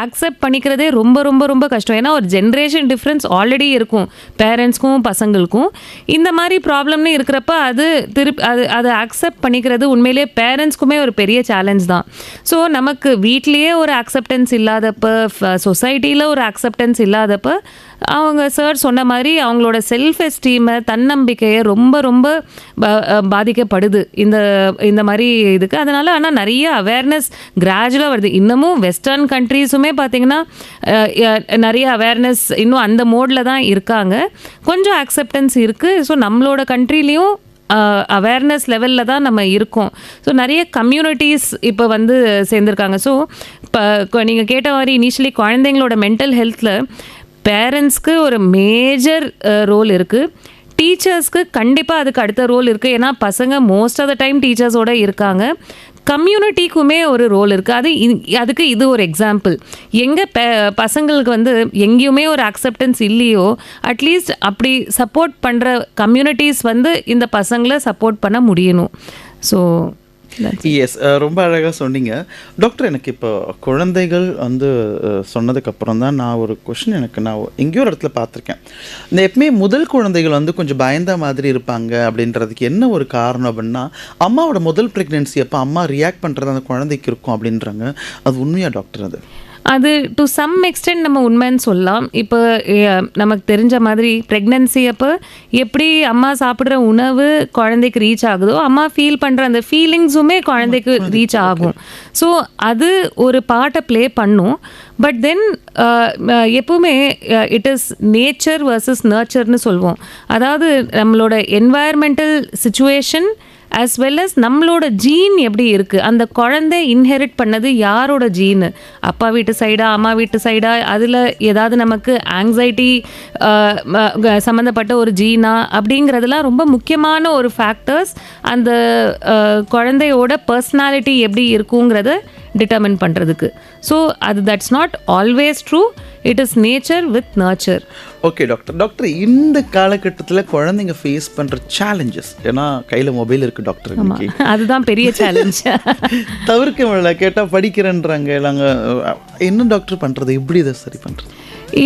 அக்செப்ட் பண்ணிக்கிறதே ரொம்ப ரொம்ப ரொம்ப கஷ்டம். ஏன்னா ஒரு ஜென்ரேஷன் டிஃப்ரென்ஸ் ஆல்ரெடி இருக்கும் பேரண்ட்ஸ்க்கும் பசங்களுக்கும். இந்த மாதிரி ப்ராப்ளம்னு இருக்கிறப்ப அதை அக்செப்ட் பண்ணிக்கிறது உண்மையிலேயே பேரண்ட்ஸ்க்குமே ஒரு பெரிய சேலஞ்ச் தான். ஸோ நமக்கு வீட்லேயே ஒரு அக்செப்டன்ஸ் இல்லாதப்ப, சொசைட்டியில் ஒரு அக்செப்டன்ஸ் இல்லாதப்ப அவங்க சார் சொன்ன மாதிரி அவங்களோட செல்ஃப் எஸ்டீமை, தன்னம்பிக்கையை ரொம்ப ரொம்ப பாதிக்கப்படுது இந்த மாதிரி இதுக்கு. அதனால் ஆனால் நிறைய அவேர்னஸ் கிராஜுவலாக வருது. இன்னமும் வெஸ்டர்ன் கண்ட்ரீஸுமே பார்த்திங்கன்னா நிறைய அவேர்னஸ் இன்னும் அந்த மோடில் தான் இருக்காங்க. கொஞ்சம் அக்செப்டன்ஸ் இருக்குது. ஸோ நம்மளோட கண்ட்ரிலையும் அவேர்னஸ் லெவலில் தான் நம்ம இருக்கோம். ஸோ நிறைய கம்யூனிட்டிஸ் இப்போ வந்து சேர்ந்துருக்காங்க. ஸோ இப்போ நீங்கள் கேட்ட மாதிரி இனிஷியலி குழந்தைங்களோட மென்டல் ஹெல்த்தில் பேரண்ட்ஸ்க்கு ஒரு மேஜர் ரோல் இருக்குது. டீச்சர்ஸ்க்கு கண்டிப்பாக அதுக்கு அடுத்த ரோல் இருக்குது. ஏன்னா பசங்க மோஸ்ட் ஆஃப் த டைம் டீச்சர்ஸோடு இருக்காங்க. கம்யூனிட்டிக்குமே ஒரு ரோல் இருக்குது. அதுக்கு இது ஒரு எக்ஸாம்பிள். எங்கே பசங்களுக்கு வந்து எங்கேயுமே ஒரு அக்செப்டன்ஸ் இல்லையோ, அட்லீஸ்ட் அப்படி சப்போர்ட் பண்ணுற கம்யூனிட்டிஸ் வந்து இந்த பசங்களை சப்போர்ட் பண்ண முடியணும். ஸோ எஸ், ரொம்ப அழகாக சொன்னீங்க டாக்டர். எனக்கு இப்போ குழந்தைகள் வந்து சொன்னதுக்கப்புறம் தான் நான் ஒரு கொஷின் நான் எங்கேயோ ஒரு இடத்துல பார்த்துருக்கேன். இந்த எப்பவுமே முதல் குழந்தைகள் வந்து கொஞ்சம் பயந்த மாதிரி இருப்பாங்க. அப்படின்றதுக்கு என்ன ஒரு காரணம் அப்படின்னா, அம்மாவோட முதல் ப்ரெக்னென்சி அப்போ அம்மா ரியாக்ட் பண்ணுறது அந்த குழந்தைக்கு இருக்கும் அப்படின்றாங்க. அது உண்மையா டாக்டர்? அது டு சம் எக்ஸ்டென்ட் நம்ம உண்மைன்னு சொல்லலாம். இப்போ நமக்கு தெரிஞ்ச மாதிரி ப்ரெக்னன்சி அப்போ எப்படி அம்மா சாப்பிட்ற உணவு குழந்தைக்கு ரீச் ஆகுதோ, அம்மா ஃபீல் பண்ணுற அந்த ஃபீலிங்ஸுமே குழந்தைக்கு ரீச் ஆகும். ஸோ அது ஒரு பார்ட்டை ப்ளே பண்ணும். பட் தென் எப்பவுமே இட் இஸ் நேச்சர் வர்சஸ் நர்ச்சர்னு சொல்லுவோம். அதாவது நம்மளோட environmental situation as well as நம்மளோட ஜீன் எப்படி இருக்குது, அந்த குழந்தை இன்ஹெரிட் பண்ணது யாரோட ஜீனு, அப்பா வீட்டு சைடா அம்மா வீட்டு சைடா, அதில் ஏதாவது நமக்கு ஆங்ஸைட்டி சம்மந்தப்பட்ட ஒரு ஜீனா அப்படிங்கிறதுலாம் ரொம்ப முக்கியமான ஒரு ஃபேக்டர்ஸ் அந்த குழந்தையோட பர்சனாலிட்டி எப்படி இருக்குங்கிறத டிட்டர்மின் பண்ணுறதுக்கு. So that's not always true. It is nature with nurture. Okay doctor, இந்த காலகட்டத்தில் குழந்தைங்க ஃபேஸ் பண்ணுற சேலஞ்சஸ், ஏன்னா கையில் மொபைல் இருக்குது டாக்டர், அதுதான் பெரிய சேலஞ்ச். தவிர்க்க முடியல. கேட்டால் படிக்கிறேன்றாங்க. நாங்கள் என்ன டாக்டர் பண்ணுறது, எப்படி இதை சரி பண்ணுறது?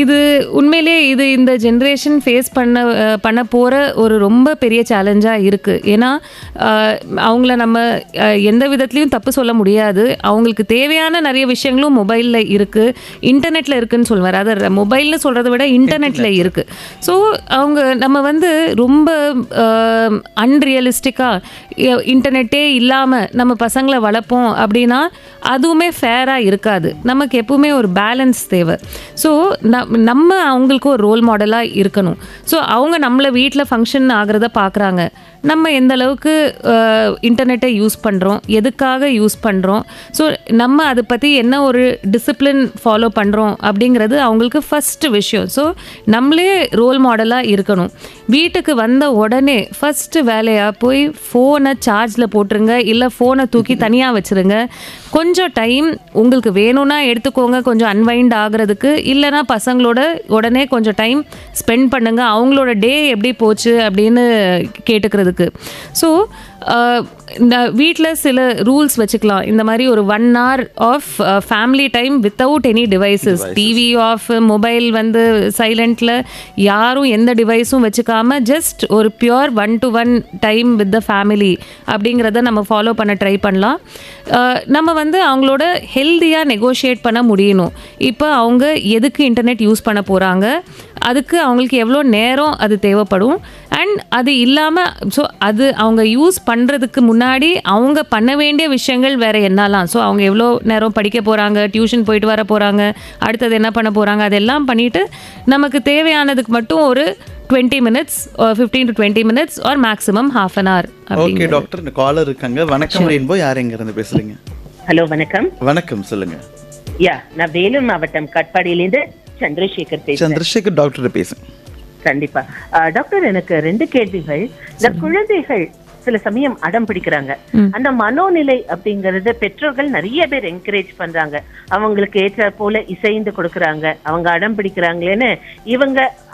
இது உண்மையிலே இந்த ஜென்ரேஷன் ஃபேஸ் பண்ண போகிற ஒரு ரொம்ப பெரிய சேலஞ்சாக இருக்குது. ஏன்னா அவங்கள நம்ம எந்த விதத்துலையும் தப்பு சொல்ல முடியாது. அவங்களுக்கு தேவையான நிறைய விஷயங்களும் மொபைலில் இருக்குது, இன்டர்நெட்டில் இருக்குதுன்னு சொல்லுவார். அதை மொபைல்னு சொல்கிறத விட இன்டர்நெட்டில் இருக்குது. ஸோ நம்ம வந்து ரொம்ப அன்ரியலிஸ்டிக்காக இன்டர்நெட்டே இல்லாமல் நம்ம பசங்களை வளர்ப்போம் அப்படின்னா அதுவுமே ஃபேராக இருக்காது. நமக்கு எப்பவுமே ஒரு பேலன்ஸ் தேவை. ஸோ நம்ம அவங்களுக்கு ஒரு ரோல் மாடலாக இருக்கணும். ஸோ அவங்க நம்மளை வீட்டில் ஃபங்க்ஷன் ஆகிறத பார்க்குறாங்க, நம்ம எந்த அளவுக்கு இன்டர்நெட்டை யூஸ் பண்ணுறோம், எதுக்காக யூஸ் பண்ணுறோம், ஸோ நம்ம அதை பற்றி என்ன ஒரு டிசிப்ளின் ஃபாலோ பண்ணுறோம் அப்படிங்கிறது அவங்களுக்கு ஃபஸ்ட்டு விஷயம். ஸோ நம்மளே ரோல் மாடலாக இருக்கணும். வீட்டுக்கு வந்த உடனே ஃபஸ்ட்டு வேலையாக போய் ஃபோனை சார்ஜில் போட்டுருங்க, இல்லை ஃபோனை தூக்கி தனியாக வச்சுருங்க. கொஞ்சம் டைம் உங்களுக்கு வேணும்னா எடுத்துக்கோங்க, கொஞ்சம் அன்வைண்ட் ஆகிறதுக்கு. இல்லைனா பசங்களோட உடனே கொஞ்சம் டைம் ஸ்பெண்ட் பண்ணுங்கள், அவங்களோட டே எப்படி போச்சு அப்படின்னு கேட்டுக்கிறதுக்கு. ஸோ வீட்டில் சில ரூல்ஸ் வச்சுக்கலாம். இந்த மாதிரி ஒரு 1 hour of family time without any devices, TV off, mobile வந்து சைலண்டில், யாரும் எந்த டிவைஸும் வச்சுக்காம ஜஸ்ட் ஒரு pure 1-to-1 time with the family அப்படிங்கிறத நம்ம ஃபாலோ பண்ண ட்ரை பண்ணலாம். நம்ம வந்து அவங்களோட ஹெல்த்தியாக நெகோஷியேட் பண்ண முடியணும். இப்போ அவங்க எதுக்கு இன்டர்நெட் யூஸ் பண்ண போகிறாங்க, அதுக்கு அவங்களுக்கு எவ்வளோ நேரம் அது தேவைப்படும், அண்ட் அது இல்லாமல் ஸோ அது அவங்க யூஸ் பண்ணுறதுக்கு முன்னாடி அவங்க பண்ண வேண்டிய விஷயங்கள் வேறு என்னலாம். ஸோ அவங்க எவ்வளோ நேரம் படிக்க போகிறாங்க, டியூஷன் போயிட்டு வர போகிறாங்க, அடுத்தது என்ன பண்ண போகிறாங்க, அதெல்லாம் பண்ணிவிட்டு நமக்கு தேவையானதுக்கு மட்டும் ஒரு 20 minutes or 15 to 20 minutes or maximum half an hour. Okay doctor, இந்த காலர் இருக்காங்க. வணக்கம் ரெயின்போ, யார் எங்க இருந்து பேசுறீங்க? ஹலோ, வணக்கம். வணக்கம், சொல்லுங்க. நான் வேலூர் மாவட்டம் காட்பாடியிலிருந்து சந்திரசேகர் பேசுறேன். சந்திரசேகர் டாக்டர் பேசுங்க. கண்டிப்பா டாக்டர், எனக்கு 2 கேள்விகள். இந்த குழந்தைகள் சில சமயம் அடம் பிடிக்கிறாங்க. அந்த மனோநிலை அப்படிங்கறது பெற்றோர்கள் நிறைய பேர் என்கரேஜ் பண்றாங்க, அவங்களுக்கு ஏற்ற போல இசைந்து கொடுக்கறாங்க, அவங்க அடம் பிடிக்கிறாங்களேன்னு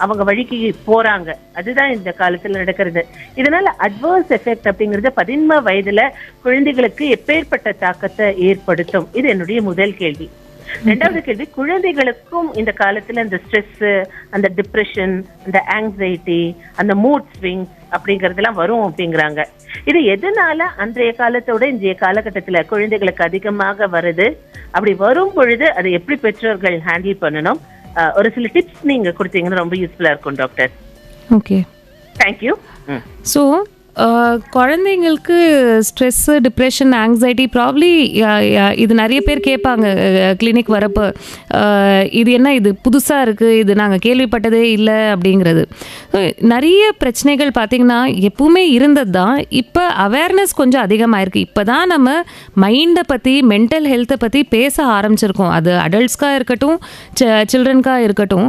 அவங்க வழிக்கு போறாங்க. அதுதான் இந்த காலத்துல நடக்கிறது. இதனால அட்வர்ஸ் எஃபெக்ட் அப்படிங்கறது 15 வயதுல குழந்தைகளுக்கு எப்பேற்பட்ட தாக்கத்தை ஏற்படுத்தும்? இது என்னுடைய முதல் கேள்வி. 2வது கேள்வி, குழந்தைகளுக்கும் இந்த காலத்துல அந்த ஸ்ட்ரெஸ், அந்த டிப்ரெஷன், அந்த ஆங்ஸைட்டி, அந்த மூட் ஸ்விங்ஸ் அப்படிங்கறதெல்லாம் வரும் அப்படிங்கிறாங்க. இது எதனால அன்றைய காலத்தோட இன்றைய காலகட்டத்துல குழந்தைகளுக்கு அதிகமாக வருது? அப்படி வரும் பொழுது அதை எப்படி பெற்றோர்கள் ஹேண்டில் பண்ணணும்? ஒரு சில டிப்ஸ் நீங்க கொடுத்தீங்கன்னா ரொம்ப யூஸ்ஃபுல்லா இருக்கும் டாக்டர். Okay, thank you. ஸோ குழந்தைங்களுக்கு ஸ்ட்ரெஸ்ஸு, டிப்ரெஷன், ஆங்ஸைட்டி ப்ராப்ளி இது நிறைய பேர் கேட்பாங்க கிளினிக் வரப்போ. இது என்ன, இது புதுசாக இருக்குது, இது நாங்கள் கேள்விப்பட்டதே இல்லை அப்படிங்கிறது. நிறைய பிரச்சனைகள் பார்த்திங்கன்னா எப்பவுமே இருந்தது தான். இப்போ அவேர்னஸ் கொஞ்சம் அதிகமாக இருக்குது. இப்போ தான் நம்ம மைண்டை பற்றி, மென்டல் ஹெல்த்தை பற்றி பேச ஆரம்பிச்சிருக்கோம். அது அடல்ட்ஸ்க்காக இருக்கட்டும், சில்ட்ரன்காக இருக்கட்டும்.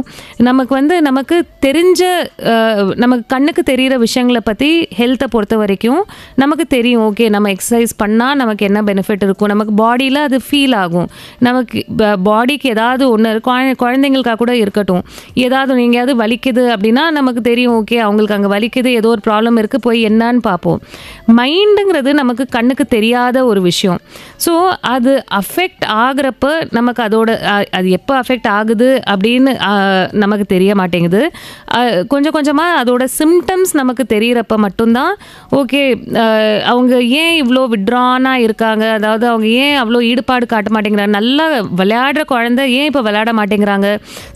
நமக்கு தெரிஞ்ச, நமக்கு கண்ணுக்கு தெரிகிற விஷயங்களை பற்றி ஹெல்த்தை பொறுத்த வரைக்கும் நமக்கு தெரியும். ஓகே, நம்ம எக்ஸசைஸ் பண்ணால் நமக்கு என்ன பெனிஃபிட் இருக்கும், நமக்கு பாடியில் அது ஃபீல் ஆகும். நமக்கு பாடிக்கு ஏதாவது ஒன்று, குழந்தைங்களுக்காக கூட இருக்கட்டும், ஏதாவது எங்கேயாவது வலிக்குது அப்படின்னா நமக்கு தெரியும். ஓகே, அவங்களுக்கு அங்கே வலிக்குது, ஏதோ ஒரு ப்ராப்ளம் இருக்குது, போய் என்னன்னு பார்ப்போம். மைண்டுங்கிறது நமக்கு கண்ணுக்கு தெரியாத ஒரு விஷயம். ஸோ அது அஃபெக்ட் ஆகிறப்ப நமக்கு அது எப்போ அஃபெக்ட் ஆகுது அப்படின்னு நமக்கு தெரிய மாட்டேங்குது. கொஞ்சம் கொஞ்சமாக அதோட சிம்டம்ஸ் நமக்கு தெரிகிறப்ப மட்டும்தான் ஓகே அவங்க ஏன் இவ்வளோ விட்ரானாக இருக்காங்க, அதாவது அவங்க ஏன் அவ்வளோ ஈடுபாடு காட்ட மாட்டேங்கிறாங்க, நல்லா விளையாடுற குழந்தை ஏன் இப்போ விளையாட மாட்டேங்கிறாங்க.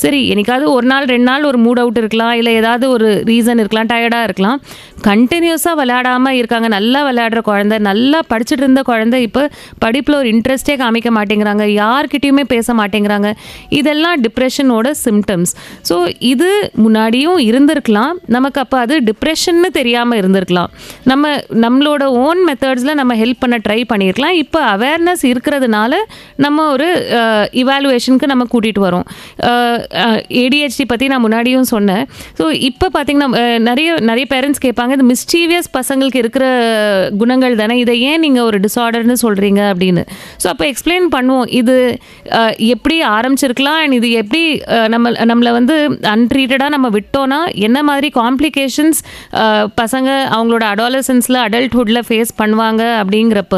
சரி, என்னைக்காவது 1 நாள் 2 நாள் ஒரு மூட் அவுட் இருக்கலாம், இல்லை ஏதாவது ஒரு ரீசன் இருக்கலாம், டயர்டாக இருக்கலாம். கண்டினியூஸாக விளையாடாமல் இருக்காங்க. நல்லா விளையாடுற குழந்தை, நல்லா படிச்சுட்டு இருந்த குழந்தை இப்போ படிப்பில் ஒரு இன்ட்ரெஸ்டே காமிக்க மாட்டேங்கிறாங்க, யார்கிட்டையுமே பேச மாட்டேங்கிறாங்க. இதெல்லாம் டிப்ரெஷனோட சிம்டம்ஸ். ஸோ இது முன்னாடியும் இருந்திருக்கலாம், நமக்கு அப்போ அது டிப்ரெஷன்னு தெரியாமல் இருந்திருக்கலாம். நம்மளோட ஓன் மெத்தட்ஸில் நம்ம ஹெல்ப் பண்ண ட்ரை பண்ணியிருக்கலாம். இப்போ அவேர்னஸ் இருக்கிறதுனால நம்ம ஒரு இவாலுவேஷனுக்கு நம்ம கூட்டிகிட்டு வரோம். ADHD பற்றி நான் முன்னாடியும் சொன்னேன். ஸோ இப்போ பார்த்திங்கன்னா நிறைய பேரண்ட்ஸ் கேட்பாங்க, இது மிஸ்டீவியஸ் பசங்களுக்கு இருக்கிற குணங்கள் தானே, இதை ஏன் நீங்கள் ஒரு டிஸார்டர்னு சொல்கிறீங்க அப்படின்னு. ஸோ அப்போ எக்ஸ்பிளைன் பண்ணுவோம், இது எப்படி ஆரம்பிச்சிருக்கலாம், அண்ட் இது எப்படி நம்மளை அன்ட்ரீட்டடாக நம்ம விட்டோன்னா என்ன மாதிரி காம்ப்ளிகேஷன்ஸ் பசங்க அவங்களோட அடாலசன்ஸில், அடல்ட்ஹுட்டில் ஃபேஸ் பண்ணுவாங்க அப்படிங்கிறப்ப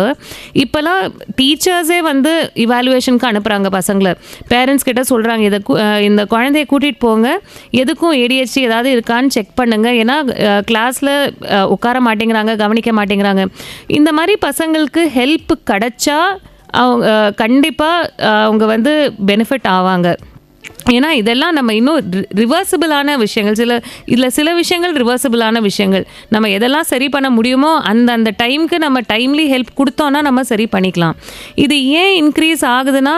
இப்போலாம் டீச்சர்ஸே இவாலுவேஷனுக்கு அனுப்புகிறாங்க பசங்களை. பேரண்ட்ஸ் கிட்ட சொல்கிறாங்க, இந்த குழந்தைய கூட்டிகிட்டு போங்க, எதுக்கும் ADHD ஏதாவது இருக்கான்னு செக் பண்ணுங்க, ஏன்னா கிளாஸில் உட்கார மாட்டேங்கிறாங்க, கவனிக்க மாட்டேங்கிறாங்க. இந்த மாதிரி பசங்களுக்கு ஹெல்ப் கிடைச்சா அவங்க கண்டிப்பாக அவங்க பெனிஃபிட் ஆவாங்க. ஏன்னா இதெல்லாம் நம்ம இன்னும் ரிவர்சிபிளான விஷயங்கள், சில விஷயங்கள் ரிவர்சிபிளான விஷயங்கள். நம்ம எதெல்லாம் சரி பண்ண முடியுமோ அந்த டைமுக்கு நம்ம டைம்லி ஹெல்ப் கொடுத்தோன்னா நம்ம சரி பண்ணிக்கலாம். இது ஏன் இன்க்ரீஸ் ஆகுதுன்னா,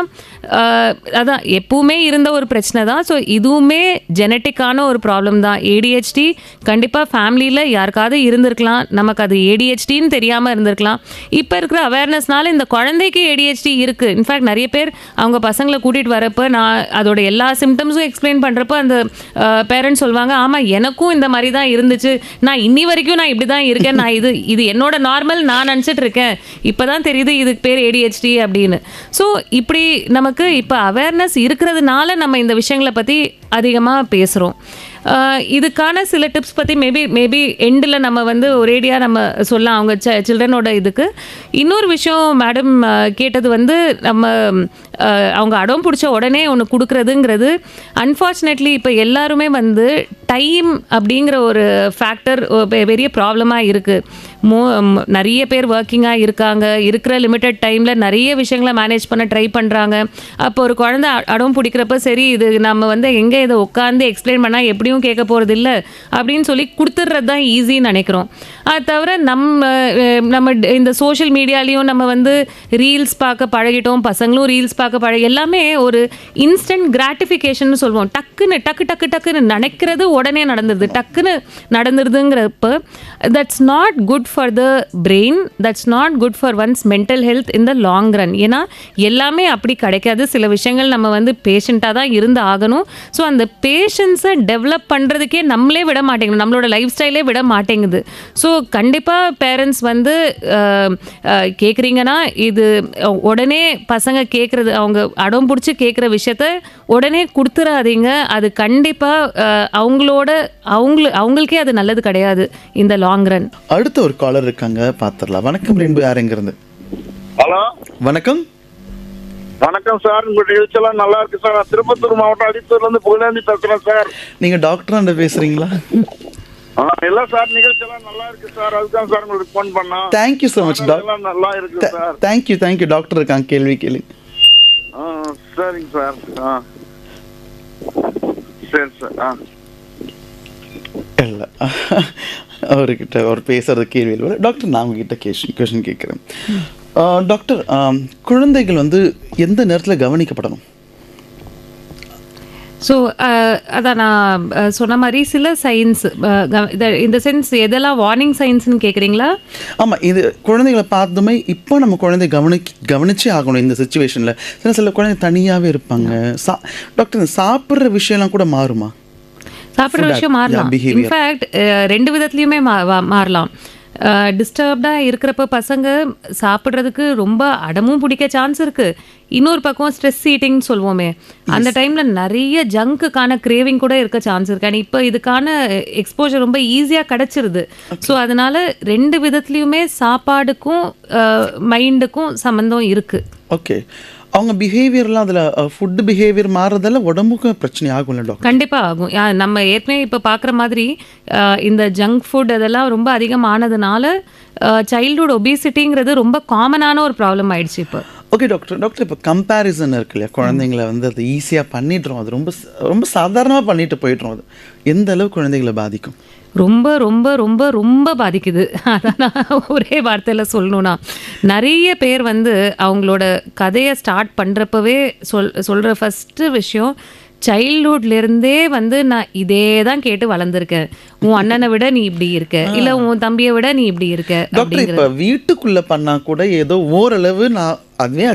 அதான் எப்பவுமே இருந்த ஒரு பிரச்சனை தான். ஸோ இதுவுமே ஜெனட்டிக்கான ஒரு ப்ராப்ளம் தான். ஏடிஹெச்டி கண்டிப்பாக ஃபேமிலியில் யாருக்காவது இருந்திருக்கலாம், நமக்கு அது ஏடிஹெச்டின்னு தெரியாமல் இருந்திருக்கலாம். இப்போ இருக்கிற அவேர்னஸ்னால இந்த குழந்தைக்கு ஏடிஹெச்டி இருக்குது. இன்ஃபேக்ட் நிறைய பேர் அவங்க பசங்களை கூட்டிகிட்டு வரப்போ நான் அதோட எல்லா சிம்டம்ஸும் எக்ஸ்பிளைன் பண்ணுறப்போ அந்த பேரண்ட்ஸ் சொல்லுவாங்க, ஆமாம் எனக்கும் இந்த மாதிரி தான் இருந்துச்சு, நான் இன்னி வரைக்கும் நான் இப்படி தான் இருக்கேன், நான் இது என்னோட நார்மல் நான் நினச்சிட்டு இருக்கேன், இப்போ தான் தெரியுது இதுக்கு பேர் ஏடிஹெச்டி அப்படின்னு. ஸோ இப்படி நமக்கு இப்போ அவேர்னஸ் இருக்கிறதுனால நம்ம இந்த விஷயங்களை பற்றி அதிகமாக பேசுகிறோம். இதுக்கான சில டிப்ஸ் பற்றி மேபி எண்டில் நம்ம வந்து ஒரேடியாக நம்ம சொல்லலாம் அவங்க சில்ட்ரனோட இதுக்கு. இன்னொரு விஷயம் மேடம் கேட்டது வந்து நம்ம அவங்க அடம் பிடிச்ச உடனே ஒன்று கொடுக்குறதுங்கிறது அன்ஃபார்ச்சுனேட்லி இப்போ எல்லாருமே வந்து டைம் அப்படிங்கிற ஒரு ஃபேக்டர் பெரிய ப்ராப்ளமாக இருக்குது. நிறைய பேர் ஒர்க்கிங்காக இருக்காங்க, இருக்கிற லிமிட்டட் டைமில் நிறைய விஷயங்களை மேனேஜ் பண்ண ட்ரை பண்ணுறாங்க. அப்போ ஒரு குழந்தை அடம் பிடிக்கிறப்ப சரி இது நம்ம வந்து எங்கே இதை உட்காந்து எக்ஸ்பிளைன் பண்ணால் எப்படியும் கேட்க போகிறது இல்லை அப்படின்னு சொல்லி கொடுத்துட்றது தான் ஈஸின்னு நினைக்கிறோம். அது தவிர நம்ம இந்த சோஷியல் மீடியாலையும் நம்ம வந்து ரீல்ஸ் பார்க்க பழகிட்டோம், பசங்களும் ரீல்ஸ் பார்க்க எல்லாமே ஒரு இன்ஸ்டன்ட் கிராட்டிஃபிகேஷன் சொல்லுவோம். டக்குன்னு நினைக்கிறது உடனே நடந்துருது, டக்குன்னு நடந்துருதுங்கிறப்ப that's not good for the brain, that's not good for one's mental health in the long run. ஏன்னா எல்லாமே அப்படி கிடைக்காது, சில விஷயங்கள் நம்ம வந்து பேஷண்ட்டாக தான் இருந்து ஆகணும். ஸோ அந்த பேஷன்ஸை டெவலப் பண்ணுறதுக்கே நம்மளே விட மாட்டேங்குது, நம்மளோட லைஃப் ஸ்டைலே விட மாட்டேங்குது. ஸோ கண்டிப்பாக பேரண்ட்ஸ் வந்து கேட்குறீங்கன்னா இது உடனே பசங்க கேட்குறது, அவங்க அடம் பிடிச்சி கேட்குற விஷயத்த உடனே கொடுத்துடாதீங்க. அது கண்டிப்பாக அவங்களுக்கே அது நல்லது கிடையாது இந்த லாங் ரன். அடுத்த ஒரு காலர் இருக்காங்க, பார்த்துடலாம். வணக்கம் ரெண்டு, யார் எங்கிருந்து? ஹலோ வணக்கம். வணக்கம் சார், உங்க நிகழ்ச்சியெல்லாம் நல்லா இருக்கு சார். நான் திருப்பத்தூர் மாவட்டம் அடித்தூர்ல இருந்து புகழேந்தி பேசுறேன் சார். நீங்க டாக்டர் பேசுறீங்களா? இல்ல சார், நிகழ்ச்சியெல்லாம் நல்லா இருக்கு சார், அதுதான் சார் உங்களுக்கு ஃபோன் பண்ணா. Thank you so much doctor. நல்லா இருக்கு சார். தேங்க்யூ டாக்டர் இருக்காங்க, கேள்வி கேளுங்க. சரிங்க சார். சரி சார். இல்லை அவர்கிட்ட அவர் பேசுறது கேள்வி இல்லை டாக்டர். நான் உங்ககிட்ட கொஷின் கேட்குறேன் டாக்டர். குழந்தைகள் வந்து எந்த நேரத்தில் கவனிக்கப்படணும்? ஸோ அதான் நான் சொன்ன மாதிரி சில சைன்ஸ், இந்த சென்ஸ் எதெல்லாம் வார்னிங் சைன்ஸ்னு கேட்குறீங்களா? ஆமாம், இது குழந்தைகளை பார்த்ததுமே இப்போ நம்ம குழந்தை கவனிச்சே ஆகணும் இந்த சுச்சுவேஷனில். சில குழந்தை தனியாகவே இருப்பாங்க. டாக்டர் சாப்பிட்ற விஷயம்லாம் கூட மாறுமா? சாப்பிட்ற விஷயம் மாறலாம். இன்ஃபேக்ட் ரெண்டு விதத்துலையுமே மாறலாம். டிஸ்டர்ப்டாக இருக்கிறப்ப பசங்க சாப்பிட்றதுக்கு ரொம்ப அடமும் பிடிக்க சான்ஸ் இருக்குது. இன்னொரு பக்கம் ஸ்ட்ரெஸ் ஈட்டிங் சொல்லுவோமே, அந்த டைமில் நிறைய ஜங்க்குக்கான கிரேவிங் கூட இருக்க சான்ஸ் இருக்குது. அண்ட் இப்போ இதுக்கான எக்ஸ்போஜர் ரொம்ப ஈஸியாக கிடச்சிருது. ஸோ அதனால் ரெண்டு விதத்துலேயுமே சாப்பாடுக்கும் மைண்டுக்கும் சம்மந்தம் இருக்குது. ஓகே, அவங்க பிஹேவியர்லாம் அதில் ஃபுட்டு பிஹேவியர் மாறுறதால உடம்புக்கு பிரச்சனை ஆகும்ல டாக்டர்? கண்டிப்பாக ஆகும். நம்ம ஏற்கனவே இப்போ பார்க்குற மாதிரி இந்த ஜங்க் ஃபுட் அதெல்லாம் ரொம்ப அதிகமானதுனால சைல்டுஹுட் ஒபிசிட்டிங்கிறது ரொம்ப காமனான ஒரு ப்ராப்ளம் ஆயிடுச்சு இப்போ. ஓகே டாக்டர், இப்போ கம்பேரிசன் இருக்கு இல்லையா, குழந்தைங்களை வந்து அது ஈஸியாக பண்ணிடுறோம், அது ரொம்ப ரொம்ப சாதாரணமாக பண்ணிட்டு போயிடுறோம். அது எந்த அளவு குழந்தைகளை பாதிக்கும்? ரொம்ப ரொம்ப ரொம்ப ரொம்ப பாதிக்குது. அதான் நான் ஒரே வார்த்தையில் சொல்லணும்னா, நிறைய பேர் வந்து அவங்களோட கதையை ஸ்டார்ட் பண்ணுறப்பவே சொல்கிற ஃபஸ்ட்டு விஷயம், சைல்ட்ஹுட்லேருந்தே வந்து நான் இதே தான் கேட்டு வளர்ந்துருக்கேன், உன் அண்ணனை விட நீ இப்படி இருக்க, இல்லை உன் தம்பியை விட நீ இப்படி இருக்க. டாக்டர், இப்போ வீட்டுக்குள்ளே பண்ணால் கூட ஏதோ ஓரளவு நான் அதுவே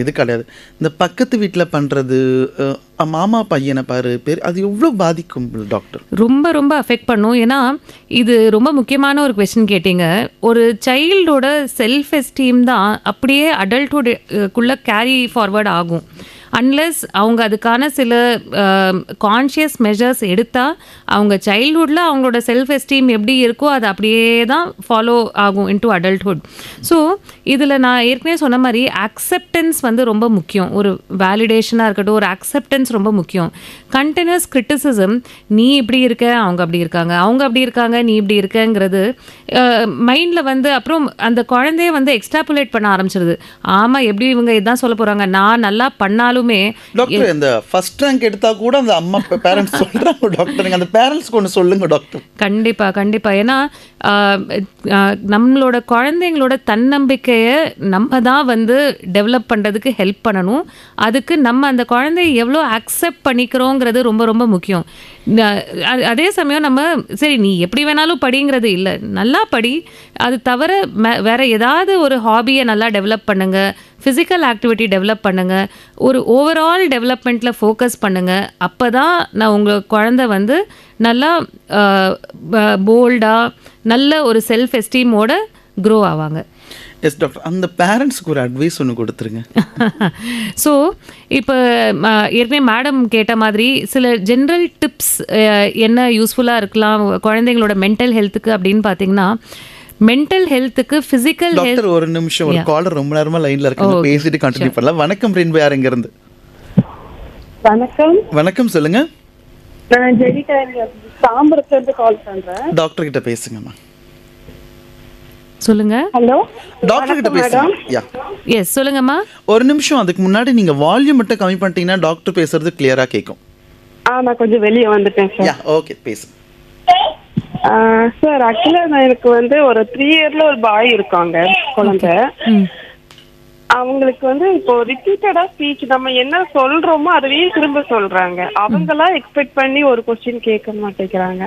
இது கிடையாது. இந்த பக்கத்து வீட்டில் பண்ணுறது, மாமா பையனை பாரு பேர், அது எவ்வளோ பாதிக்கும் டாக்டர்? ரொம்ப ரொம்ப அஃபெக்ட் பண்ணும். ஏன்னா இது ரொம்ப முக்கியமான ஒரு கொஸ்டின் கேட்டிங்க. ஒரு சைல்டோட செல்ஃப் எஸ்டீம் தான் அப்படியே அடல்ட்ஹுட்குள்ளே கேரி ஃபார்வர்ட் ஆகும். அன்லெஸ் அவங்க அதுக்கான சில கான்ஷியஸ் மெஷர்ஸ் எடுத்தால் அவங்க சைல்ட்ஹுட்டில் அவங்களோட செல்ஃப் எஸ்டீம் எப்படி இருக்கோ அது அப்படியே தான் ஃபாலோ ஆகும் இன்டு அடல்ட்ஹுட். ஸோ இதில் நான் ஏற்கனவே சொன்ன மாதிரி அக்செப்டன்ஸ் வந்து ரொம்ப முக்கியம். ஒரு வேலிடேஷனாக இருக்கட்டும், ஒரு அக்செப்டன்ஸ் ரொம்ப முக்கியம். கண்டினியூஸ் கிரிட்டிசிசம், நீ இப்படி இருக்க, அவங்க அப்படி இருக்காங்க, அவங்க அப்படி இருக்காங்க, நீ இப்படி இருக்கங்கிறது மைண்டில் வந்து அப்புறம் அந்த குழந்தைய வந்து எக்ஸ்ட்ராப்புலேட் பண்ண ஆரம்பிச்சிருது. ஆமாம், எப்படி இவங்க இதான் சொல்ல போகிறாங்க, நான் நல்லா பண்ணாலும் இருந்தாலுமே டாக்டர் இந்த ஃபர்ஸ்ட் ரேங்க் எடுத்தா கூட அந்த அம்மா பேரண்ட்ஸ் சொல்றாங்க டாக்டர், நீங்க அந்த பேரண்ட்ஸ்க்கு ஒன்று சொல்லுங்க டாக்டர். கண்டிப்பா ஏன்னா நம்மளோட குழந்தைங்களோட தன்னம்பிக்கையை நம்ம தான் வந்து டெவலப் பண்ணுறதுக்கு ஹெல்ப் பண்ணணும். அதுக்கு நம்ம அந்த குழந்தைய எவ்வளோ அக்செப்ட் பண்ணிக்கிறோங்கிறது ரொம்ப ரொம்ப முக்கியம். அதே சமயம் நம்ம சரி நீ எப்படி வேணாலும் படிங்கிறது இல்லை, நல்லா படி, அது தவிர வேற ஏதாவது ஒரு ஹாபியை நல்லா டெவலப் பண்ணுங்க, ஃபிசிக்கல் ஆக்டிவிட்டி டெவலப் பண்ணுங்க, ஒரு ஓவரால் டெவலப்மெண்ட்டில் ஃபோக்கஸ் பண்ணுங்க. அப்போ தான் நான் உங்கள் குழந்தை வந்து நல்லா போல்டாக நல்ல ஒரு செல்ஃப் எஸ்டீமோட க்ரோ ஆவாங்க. எஸ் டாக்டர், அந்த பேரண்ட்ஸ்க்கு ஒரு அட்வைஸ் ஒன்று கொடுத்துருங்க. ஸோ இப்போ ஏற்கனவே மேடம் கேட்ட மாதிரி சில ஜென்ரல் டிப்ஸ் என்ன யூஸ்ஃபுல்லாக இருக்கலாம் குழந்தைங்களோட மென்டல் ஹெல்த்துக்கு அப்படின்னு பார்த்தீங்கன்னா, மென்டல் ஹெல்த்துக்கு ஃபிசிக்கல் ஹெல்த். டாக்டர் ஒரு நிமிஷம், ஒரு காலர் ரொம்ப நேரமா லைன்ல இருக்காங்க, பேசிட்டு கண்டினியூ பண்ணலாம். வணக்கம் ரெயின்போ, யார் எங்க இருந்து? வணக்கம். வணக்கம், சொல்லுங்க. நான் ஜெனிகா தாம்பரத்துல இருந்து கால் பண்றேன். டாக்டர் கிட்ட பேசுங்கம்மா. சொல்லுங்க. ஹலோ டாக்டர் கிட்ட பேசுங்க. யா எஸ் சொல்லுங்கம்மா. ஒரு நிமிஷம், அதுக்கு முன்னாடி நீங்க வால்யூம் மட்டும் கம்மி பண்ணிட்டீங்கன்னா டாக்டர் பேசுறது கிளியரா கேட்கும். நான் கொஞ்சம் வெளியே வந்துட்டேன் சார். யா ஓகே, பேசுங்க. சார் ஆக்சுவலா எனக்கு வந்து ஒரு 3 இயர்ல ஒரு பாய் இருக்காங்க, குழந்தை. அவங்களுக்கு இப்போ ரிப்பீட்டடா ஸ்பீச் நம்ம என்ன சொல்றோமோ அதுவே திரும்ப சொல்றாங்க. அவங்களா எக்ஸ்பெக்ட் பண்ணி ஒரு கொஸ்டின் கேட்க மாட்டேங்கிறாங்க.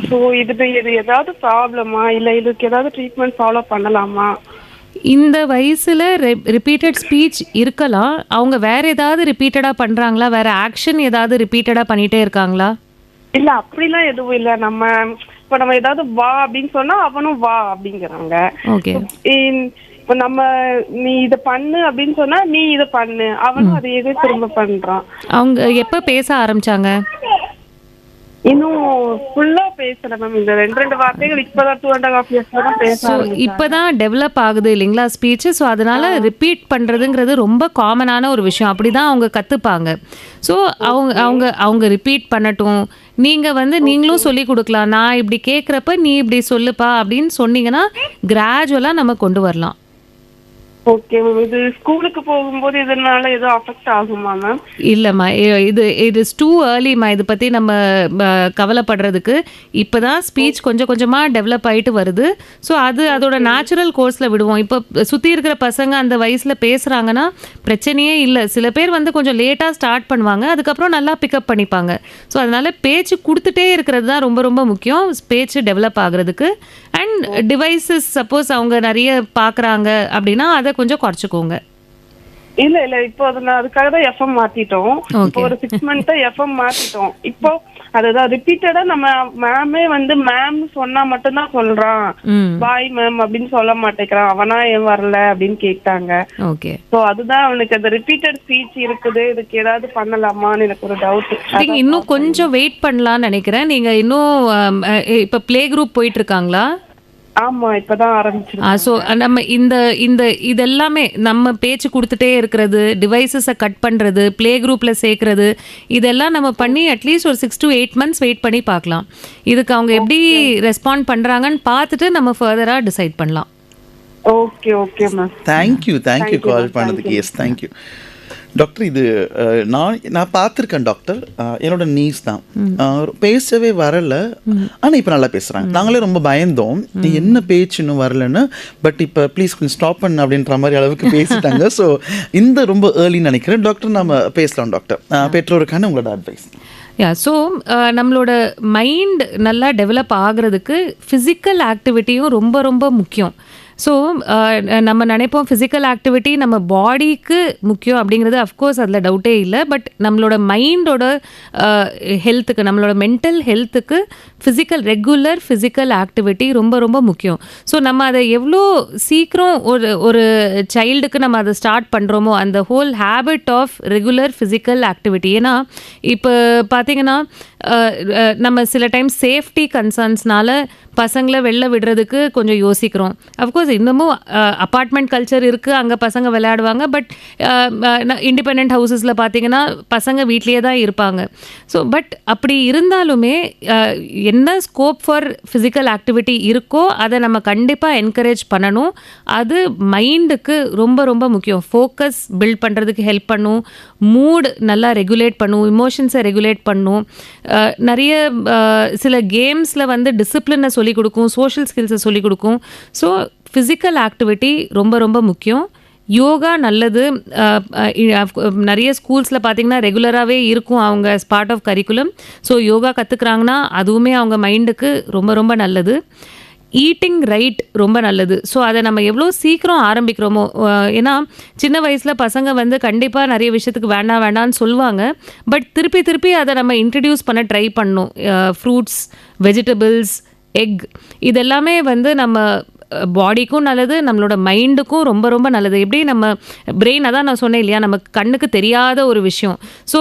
ஸோ இது ஏதாவது ப்ராப்ளமா இல்ல இதுக்கு ஏதாவது ட்ரீட்மெண்ட் ஃபாலோ பண்ணலாமா? இந்த வயசுல ரிப்பீட்டட் ஸ்பீச் இருக்கலாம். அவங்க வேற ஏதாவது ரிப்பீட்டடா பண்றாங்களா? வேற ஆக்ஷன் ஏதாவது ரிப்பீட்டடா பண்ணிட்டே இருக்காங்களா? இல்ல அப்படிலாம் எதுவும் இல்ல. இப்ப நம்ம ஏதாவது வா அப்படின்னு சொன்னா அவனும் வா அப்படிங்கிறாங்க. ஓகே. இப்ப நம்ம நீ இத பண்ணு அப்படின்னு சொன்னா நீ இத பண்ணு, அவனும் அதையே திரும்ப பண்றான். அவங்க எப்ப பேச ஆரம்பிச்சாங்க? இன்னும் ஃபுல்லா பேசல மேம். இந்த 2 வார்த்தைகள் இப்பதான் 2.5 இயர்ஸ்ல தான் பேச ஆரம்பிச்சாங்க. இப்பதான் டெவலப் ஆகுது இல்லைங்களா ஸ்பீச். ஸோ அதனால ரிப்பீட் பண்றதுங்கிறது ரொம்ப காமனான ஒரு விஷயம். அப்படிதான் அவங்க கத்துப்பாங்க. ஸோ அவங்க ரிப்பீட் பண்ணட்டும். நீங்க நீங்களும் சொல்லி கொடுக்கலாம். நான் இப்படி கேட்குறப்ப நீ இப்படி சொல்லுப்பா அப்படின்னு சொன்னீங்கன்னா கிராஜுவலா நம்ம கொண்டு வரலாம். Okay ma'am. இது ஸ்கூலுக்கு போகும்போது இதனால ஏதோ அஃபெக்ட் ஆகுமா மேம்? இல்லைம்மா, இது டூ ஏர்லிம்மா. இதை பற்றி நம்ம கவலைப்படுறதுக்கு. இப்போ தான் ஸ்பீச் கொஞ்சம் கொஞ்சமாக டெவலப் ஆகிட்டு வருது. ஸோ அதோட நேச்சுரல் கோர்ஸில் விடுவோம். இப்போ சுற்றி இருக்கிற பசங்க அந்த வயசில் பேசுகிறாங்கன்னா பிரச்சனையே இல்லை. சில பேர் கொஞ்சம் லேட்டாக ஸ்டார்ட் பண்ணுவாங்க, அதுக்கப்புறம் நல்லா பிக்கப் பண்ணிப்பாங்க. ஸோ அதனால் பேச்சு கொடுத்துட்டே இருக்கிறது தான் ரொம்ப ரொம்ப முக்கியம் பேச்சு டெவலப் ஆகுறதுக்கு. அண்ட் டிவைசஸ் சப்போஸ் அவங்க நிறைய பார்க்குறாங்க அப்படின்னா அதை கொஞ்சம் குறைச்சிக்கோங்க. இல்ல இப்போ அதுக்காக தான் எஃப்எம் மாத்திட்டோம். இப்போ ஒரு 6 மந்த் எஃப்எம் மாத்திட்டோம். இப்போ அதுதான் ரிப்பீட்டடா நம்ம மேமே மேம் சொன்னா மட்டும் தான் சொல்றான், பாய் மேம் அப்படின்னு சொல்ல மாட்டேங்கிறான், அவனா ஏன் வரல அப்படின்னு கேட்டாங்க. ஓகே. சோ அதுதான் அவனுக்கு அந்த ரிப்பீட்டட் ஸ்பீச் இருக்குது. இதுக்கு ஏதாவது பண்ணலாமான்னு எனக்கு ஒரு டவுட். நீங்க இன்னும் கொஞ்சம் வெயிட் பண்ணலாம்னு நினைக்கிறேன். நீங்க இன்னும் இப்ப பிளே குரூப் போயிட்டு இருக்காங்களா? ஆமா, இப்பதான் ஆரம்பிச்சிருக்கோம். ஸோ நம்ம இதெல்லாமே நம்ம பேச்சு கொடுத்துட்டே இருக்கிறது, டிவைசஸை கட் பண்ணுறது, ப்ளே குரூப்பில் சேர்க்கறது, இதெல்லாம் நம்ம பண்ணி அட்லீஸ்ட் ஒரு 6 to 8 months வெயிட் பண்ணி பார்க்கலாம். இதுக்கு அவங்க எப்படி ரெஸ்பாண்ட் பண்ணுறாங்கன்னு பார்த்துட்டு நம்ம ஃபர்தராக டிசைட் பண்ணலாம். Okay okay ma'am. Thank you call பண்ணதுக்கு. Yes thank you doctor. இது நான் பார்த்துருக்கேன் டாக்டர். என்னோட நீஸ் தான் பேசவே வரல, ஆனால் இப்போ நல்லா பேசுகிறாங்க. நாங்களே ரொம்ப பயந்தோம் என்ன பேச்சு இன்னும் வரலன்னு. பட் இப்போ ப்ளீஸ் கொஞ்சம் ஸ்டாப் பண்ணு அப்படின்ற மாதிரி அளவுக்கு பேசிட்டாங்க. ஸோ இந்த ரொம்ப ஏர்லின்னு நினைக்கிறேன். டாக்டர் நம்ம பேசலாம். டாக்டர், பெற்றோருக்கான உங்களோட அட்வைஸ். ஸோ நம்மளோட மைண்ட் நல்லா டெவலப் ஆகிறதுக்கு ஃபிசிக்கல் ஆக்டிவிட்டியும் ரொம்ப ரொம்ப முக்கியம். ஸோ நம்ம நினைப்போம் ஃபிசிக்கல் ஆக்டிவிட்டி நம்ம பாடிக்கு முக்கியம் அப்படிங்கிறது. அஃப்கோர்ஸ் அதில் டவுட்டே இல்லை. பட் நம்மளோட மைண்டோட ஹெல்த்துக்கு, நம்மளோட மென்டல் ஹெல்த்துக்கு ரெகுலர் ஃபிசிக்கல் ஆக்டிவிட்டி ரொம்ப ரொம்ப முக்கியம். ஸோ நம்ம அதை எவ்வளோ சீக்கிரம் ஒரு சைல்டுக்கு நம்ம அதை ஸ்டார்ட் பண்ணுறோமோ அந்த whole habit of regular physical activity. ஏன்னா இப்போ பார்த்தீங்கன்னா நம்ம சில டைம் சேஃப்டி கன்சர்ன்ஸ்னால பசங்களை வெளில விடுறதுக்கு கொஞ்சம் யோசிக்கிறோம். அஃப்கோர்ஸ் இருக்குது, இன்னமும் அப்பார்ட்மெண்ட் கல்ச்சர் இருக்குது, அங்கே பசங்க விளையாடுவாங்க. பட் இண்டிபெண்ட் ஹவுசஸில் பார்த்தீங்கன்னா பசங்க வீட்லேயே தான் இருப்பாங்க. ஸோ பட் அப்படி இருந்தாலுமே என்ன ஸ்கோப் ஃபார் ஃபிசிக்கல் ஆக்டிவிட்டி இருக்கோ அதை நம்ம கண்டிப்பாக என்கரேஜ் பண்ணணும். அது மைண்டுக்கு ரொம்ப ரொம்ப முக்கியம். ஃபோக்கஸ் பில்ட் பண்ணுறதுக்கு ஹெல்ப் பண்ணும், மூட் நல்லா ரெகுலேட் பண்ணும், இமோஷன்ஸை ரெகுலேட் பண்ணும். நிறைய சில கேம்ஸில் வந்து டிசிப்ளினை சொல்லிக் கொடுக்கும், சோஷியல் ஸ்கில்ஸை சொல்லிக் கொடுக்கும். ஸோ ஃபிசிக்கல் ஆக்டிவிட்டி ரொம்ப ரொம்ப முக்கியம். யோகா நல்லது. நிறைய ஸ்கூல்ஸில் பார்த்திங்கன்னா ரெகுலராகவே இருக்கும் அவங்க part of curriculum. So yoga கற்றுக்குறாங்கன்னா அதுவுமே அவங்க மைண்டுக்கு ரொம்ப ரொம்ப நல்லது. ஈட்டிங் ரைட் ரொம்ப நல்லது. ஸோ அதை நம்ம எவ்வளோ சீக்கிரம் ஆரம்பிக்கிறோமோ, ஏன்னா சின்ன வயசில் பசங்க வந்து கண்டிப்பாக நிறைய விஷயத்துக்கு வேண்டான்னு சொல்லுவாங்க. பட் திருப்பி திருப்பி அதை நம்ம இன்ட்ரடியூஸ் பண்ண ட்ரை பண்ணணும். ஃப்ரூட்ஸ், வெஜிடபிள்ஸ், எக், இதெல்லாமே வந்து நம்ம பாடிக்கும் நல்லது, நம்மளோட மைண்டுக்கும் ரொம்ப ரொம்ப நல்லது. எப்படி நம்ம பிரெயின், அதான் நான் சொன்னேன் இல்லையா, நம்ம கண்ணுக்கு தெரியாத ஒரு விஷயம். ஸோ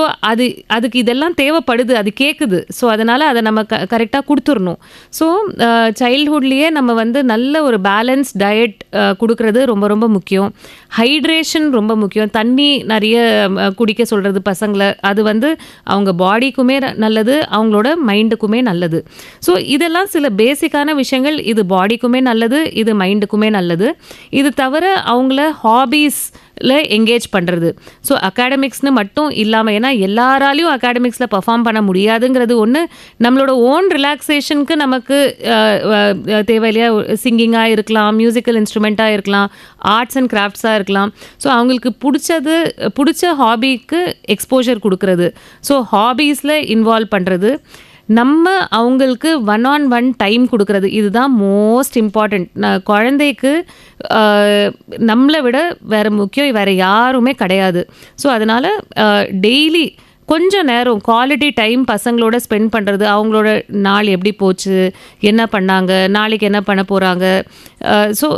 அதுக்கு இதெல்லாம் தேவைப்படுது, அது கேட்குது. ஸோ அதனால் அதை நம்ம கரெக்டாக கொடுத்துடணும். ஸோ சைல்ட்ஹுட்லேயே நம்ம வந்து நல்ல ஒரு பேலன்ஸ் டயட் கொடுக்கறது ரொம்ப ரொம்ப முக்கியம். ஹைட்ரேஷன் ரொம்ப முக்கியம். தண்ணி நிறைய குடிக்க சொல்கிறது பசங்களை. அது வந்து அவங்க பாடிக்குமே நல்லது, அவங்களோட மைண்டுக்குமே நல்லது. ஸோ இதெல்லாம் சில பேசிக்கான விஷயங்கள். இது பாடிக்குமே நல்லது, இது மைண்டுக்குமே நல்லது. இது தவிர அவங்கள ஹாபீஸில் என்கேஜ் பண்ணுறது. ஸோ அகாடமிக்ஸ்னு மட்டும் இல்லாமல், ஏன்னா எல்லாராலையும் அகாடமிக்ஸில் பர்ஃபார்ம் பண்ண முடியாதுங்கிறது ஒன்று. நம்மளோட ஓன் ரிலாக்ஸேஷனுக்கு நமக்கு தேவையில்லையா, சிங்கிங்காக இருக்கலாம், மியூசிக்கல் இன்ஸ்ட்ருமெண்ட்டாக இருக்கலாம், ஆர்ட்ஸ் அண்ட் கிராஃப்ட்ஸாக இருக்கலாம். ஸோ அவங்களுக்கு பிடிச்ச ஹாபிக்கு எக்ஸ்போஷர் கொடுக்கறது, ஸோ ஹாபீஸில் இன்வால்வ் பண்ணுறது, நம்ம அவங்களுக்கு 1-on-1 டைம் கொடுக்கறது, இதுதான் மோஸ்ட் இம்பார்ட்டண்ட். குழந்தைக்கு நம்மளை விட வேறு முக்கியம் வேறு யாருமே கிடையாது. ஸோ அதனால் டெய்லி கொஞ்சம் நேரம் குவாலிட்டி டைம் பசங்களோட ஸ்பெண்ட் பண்ணுறது, அவங்களோட நாள் எப்படி போச்சு, என்ன பண்ணாங்க, நாளைக்கு என்ன பண்ண போகிறாங்க, ஸோ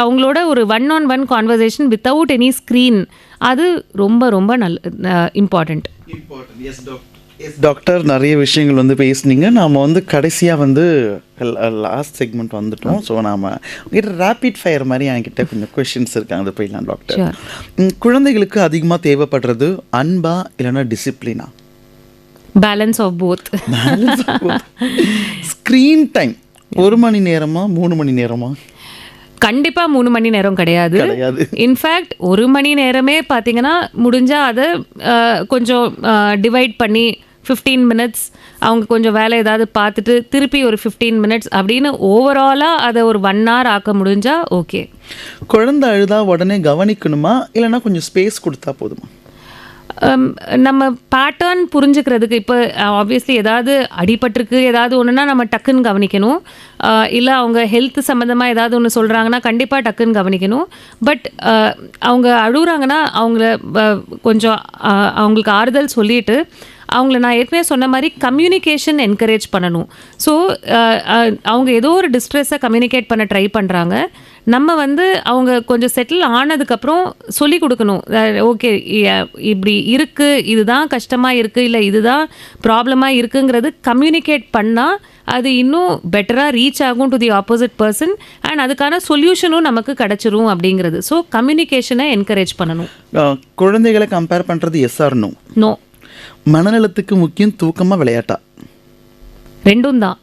அவங்களோட ஒரு 1-on-1 conversation without any screen, அது ரொம்ப ரொம்ப இம்பார்ட்டண்ட். டாக்டர், நிறைய விஷயங்கள் வந்து பேசுனீங்க. நாம் வந்து கடைசியாக வந்து லாஸ்ட் செக்மெண்ட் வந்துட்டோம். ஸோ நாம் ரேபிட் ஃபயர் மாதிரி என்கிட்ட கொஞ்சம் கொஷின்ஸ் இருக்காங்க, அது போயிடலாம் டாக்டர். குழந்தைகளுக்கு அதிகமாக தேவைப்படுறது அன்பா இல்லைன்னா டிசிப்ளினா? Balance of both. Screen time 1 மணி நேரமா 3 மணி நேரமா? கண்டிப்பாக 3 மணி நேரம் கிடையாது. இன்ஃபேக்ட் 1 மணி நேரமே பார்த்தீங்கன்னா முடிஞ்சால் அதை கொஞ்சம் டிவைட் பண்ணி 15 மினிட்ஸ் அவங்க கொஞ்சம் வேலை ஏதாவது பார்த்துட்டு திருப்பி ஒரு 15 மினிட்ஸ் அப்படின்னு ஓவராலாக அதை ஒரு 1 hour ஆக்க முடிஞ்சா ஓகே. குழந்தை அழுதா உடனே கவனிக்கணுமா இல்லைன்னா கொஞ்சம் ஸ்பேஸ் கொடுத்தா போதுமா? நம்ம பேட்டர்ன் புரிஞ்சுக்கிறதுக்கு, இப்போ ஆப்வியஸ்லி ஏதாவது அடிபட்டிருக்கு ஏதாவது ஒன்றுனா நம்ம டக்குன்னு கவனிக்கணும். இல்லை அவங்க ஹெல்த் சம்மந்தமாக ஏதாவது ஒன்று சொல்கிறாங்கன்னா கண்டிப்பாக டக்குன்னு கவனிக்கணும். பட் அவங்க அழுகுறாங்கன்னா அவங்கள கொஞ்சம் அவங்களுக்கு ஆறுதல் சொல்லிவிட்டு அவங்கள நான் ஏற்கனவே சொன்ன மாதிரி கம்யூனிகேஷன் என்கரேஜ் பண்ணணும். ஸோ அவங்க ஏதோ ஒரு டிஸ்ட்ரெஸ்ஸை கம்யூனிகேட் பண்ண ட்ரை பண்ணுறாங்க. நம்ம வந்து அவங்க கொஞ்சம் செட்டில் ஆனதுக்கப்புறம் சொல்லி கொடுக்கணும். ஓகே, இப்படி இருக்குது, இதுதான் கஷ்டமாக இருக்குது, இல்லை இதுதான் ப்ராப்ளமாக இருக்குங்கிறது கம்யூனிகேட் பண்ணால் அது இன்னும் பெட்டராக ரீச் ஆகும் to the opposite person and அதுக்கான சொல்யூஷனும் நமக்கு கிடச்சிரும் அப்படிங்கிறது. ஸோ கம்யூனிகேஷனை என்கரேஜ் பண்ணணும். குழந்தைகளை கம்பேர் பண்ணுறது எஸ் ஆர் நோ? நோ. மனநலத்துக்கு முக்கியம் தூக்கமாக விளையாட்டா? ரெண்டும் தான்.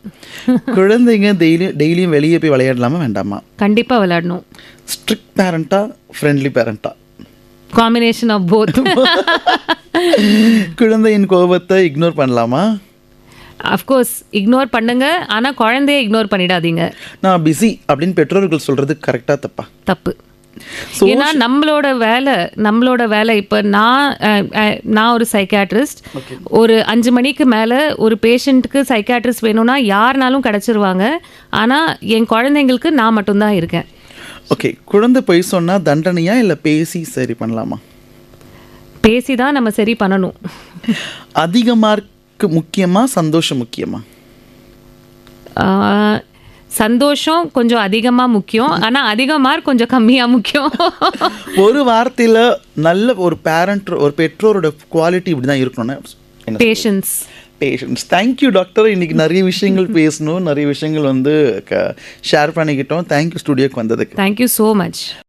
குழந்தைங்க டெய்லியும் வெளியே போய் விளையாடலாமா வேண்டாமா? கண்டிப்பாக விளையாடணும். ஸ்ட்ரிக்ட் பேரண்டா ஃப்ரெண்ட்லி பேரண்டா? Combination of both. குழந்தையின் கோபத்தை இக்னோர் பண்ணலாமா? அஃப்கோர்ஸ் இக்னோர் பண்ணுங்க, ஆனால் குழந்தைய இக்னோர் பண்ணிடாதீங்க. நான் பிஸி அப்படின்னு பெற்றோர்கள் சொல்கிறது கரெக்டாக தப்பா? தப்பு. ஏன்னா நம்மளோட வேலை இப்போ நான் ஒரு சைக்காட்ரிஸ்ட். ஒரு 5 மணிக்கு மேலே ஒரு பேஷண்ட்டுக்கு சைக்காட்ரிஸ்ட் வேணும்னா யாருனாலும் கிடச்சிருவாங்க. ஆனால் என் குழந்தைங்களுக்கு நான் மட்டும்தான் இருக்கேன். ஓகே, குழந்தை போய் சொன்னால் தண்டனையா இல்லை பேசி சரி பண்ணலாமா? பேசி தான் நம்ம சரி பண்ணணும். அதிக மார்க் முக்கியமா சந்தோஷம் முக்கியமா? சந்தோஷம் கொஞ்சம் அதிகமாக முக்கியம், ஆனால் அதிக மார்க் கொஞ்சம் கம்மியாக முக்கியம். ஒரு வார்த்தையில் நல்ல ஒரு பெற்றோரோட குவாலிட்டி இப்படி தான் இருக்கணும்னா பேஷன்ஸ். பேஷன்ஸ். Thank you doctor. இன்னைக்கு நிறைய விஷயங்கள் பேசணும், நிறைய விஷயங்கள் வந்து ஷேர் பண்ணிக்கிட்டோம். தேங்க்யூ ஸ்டுடியோக்கு வந்ததுக்கு. Thank you so much.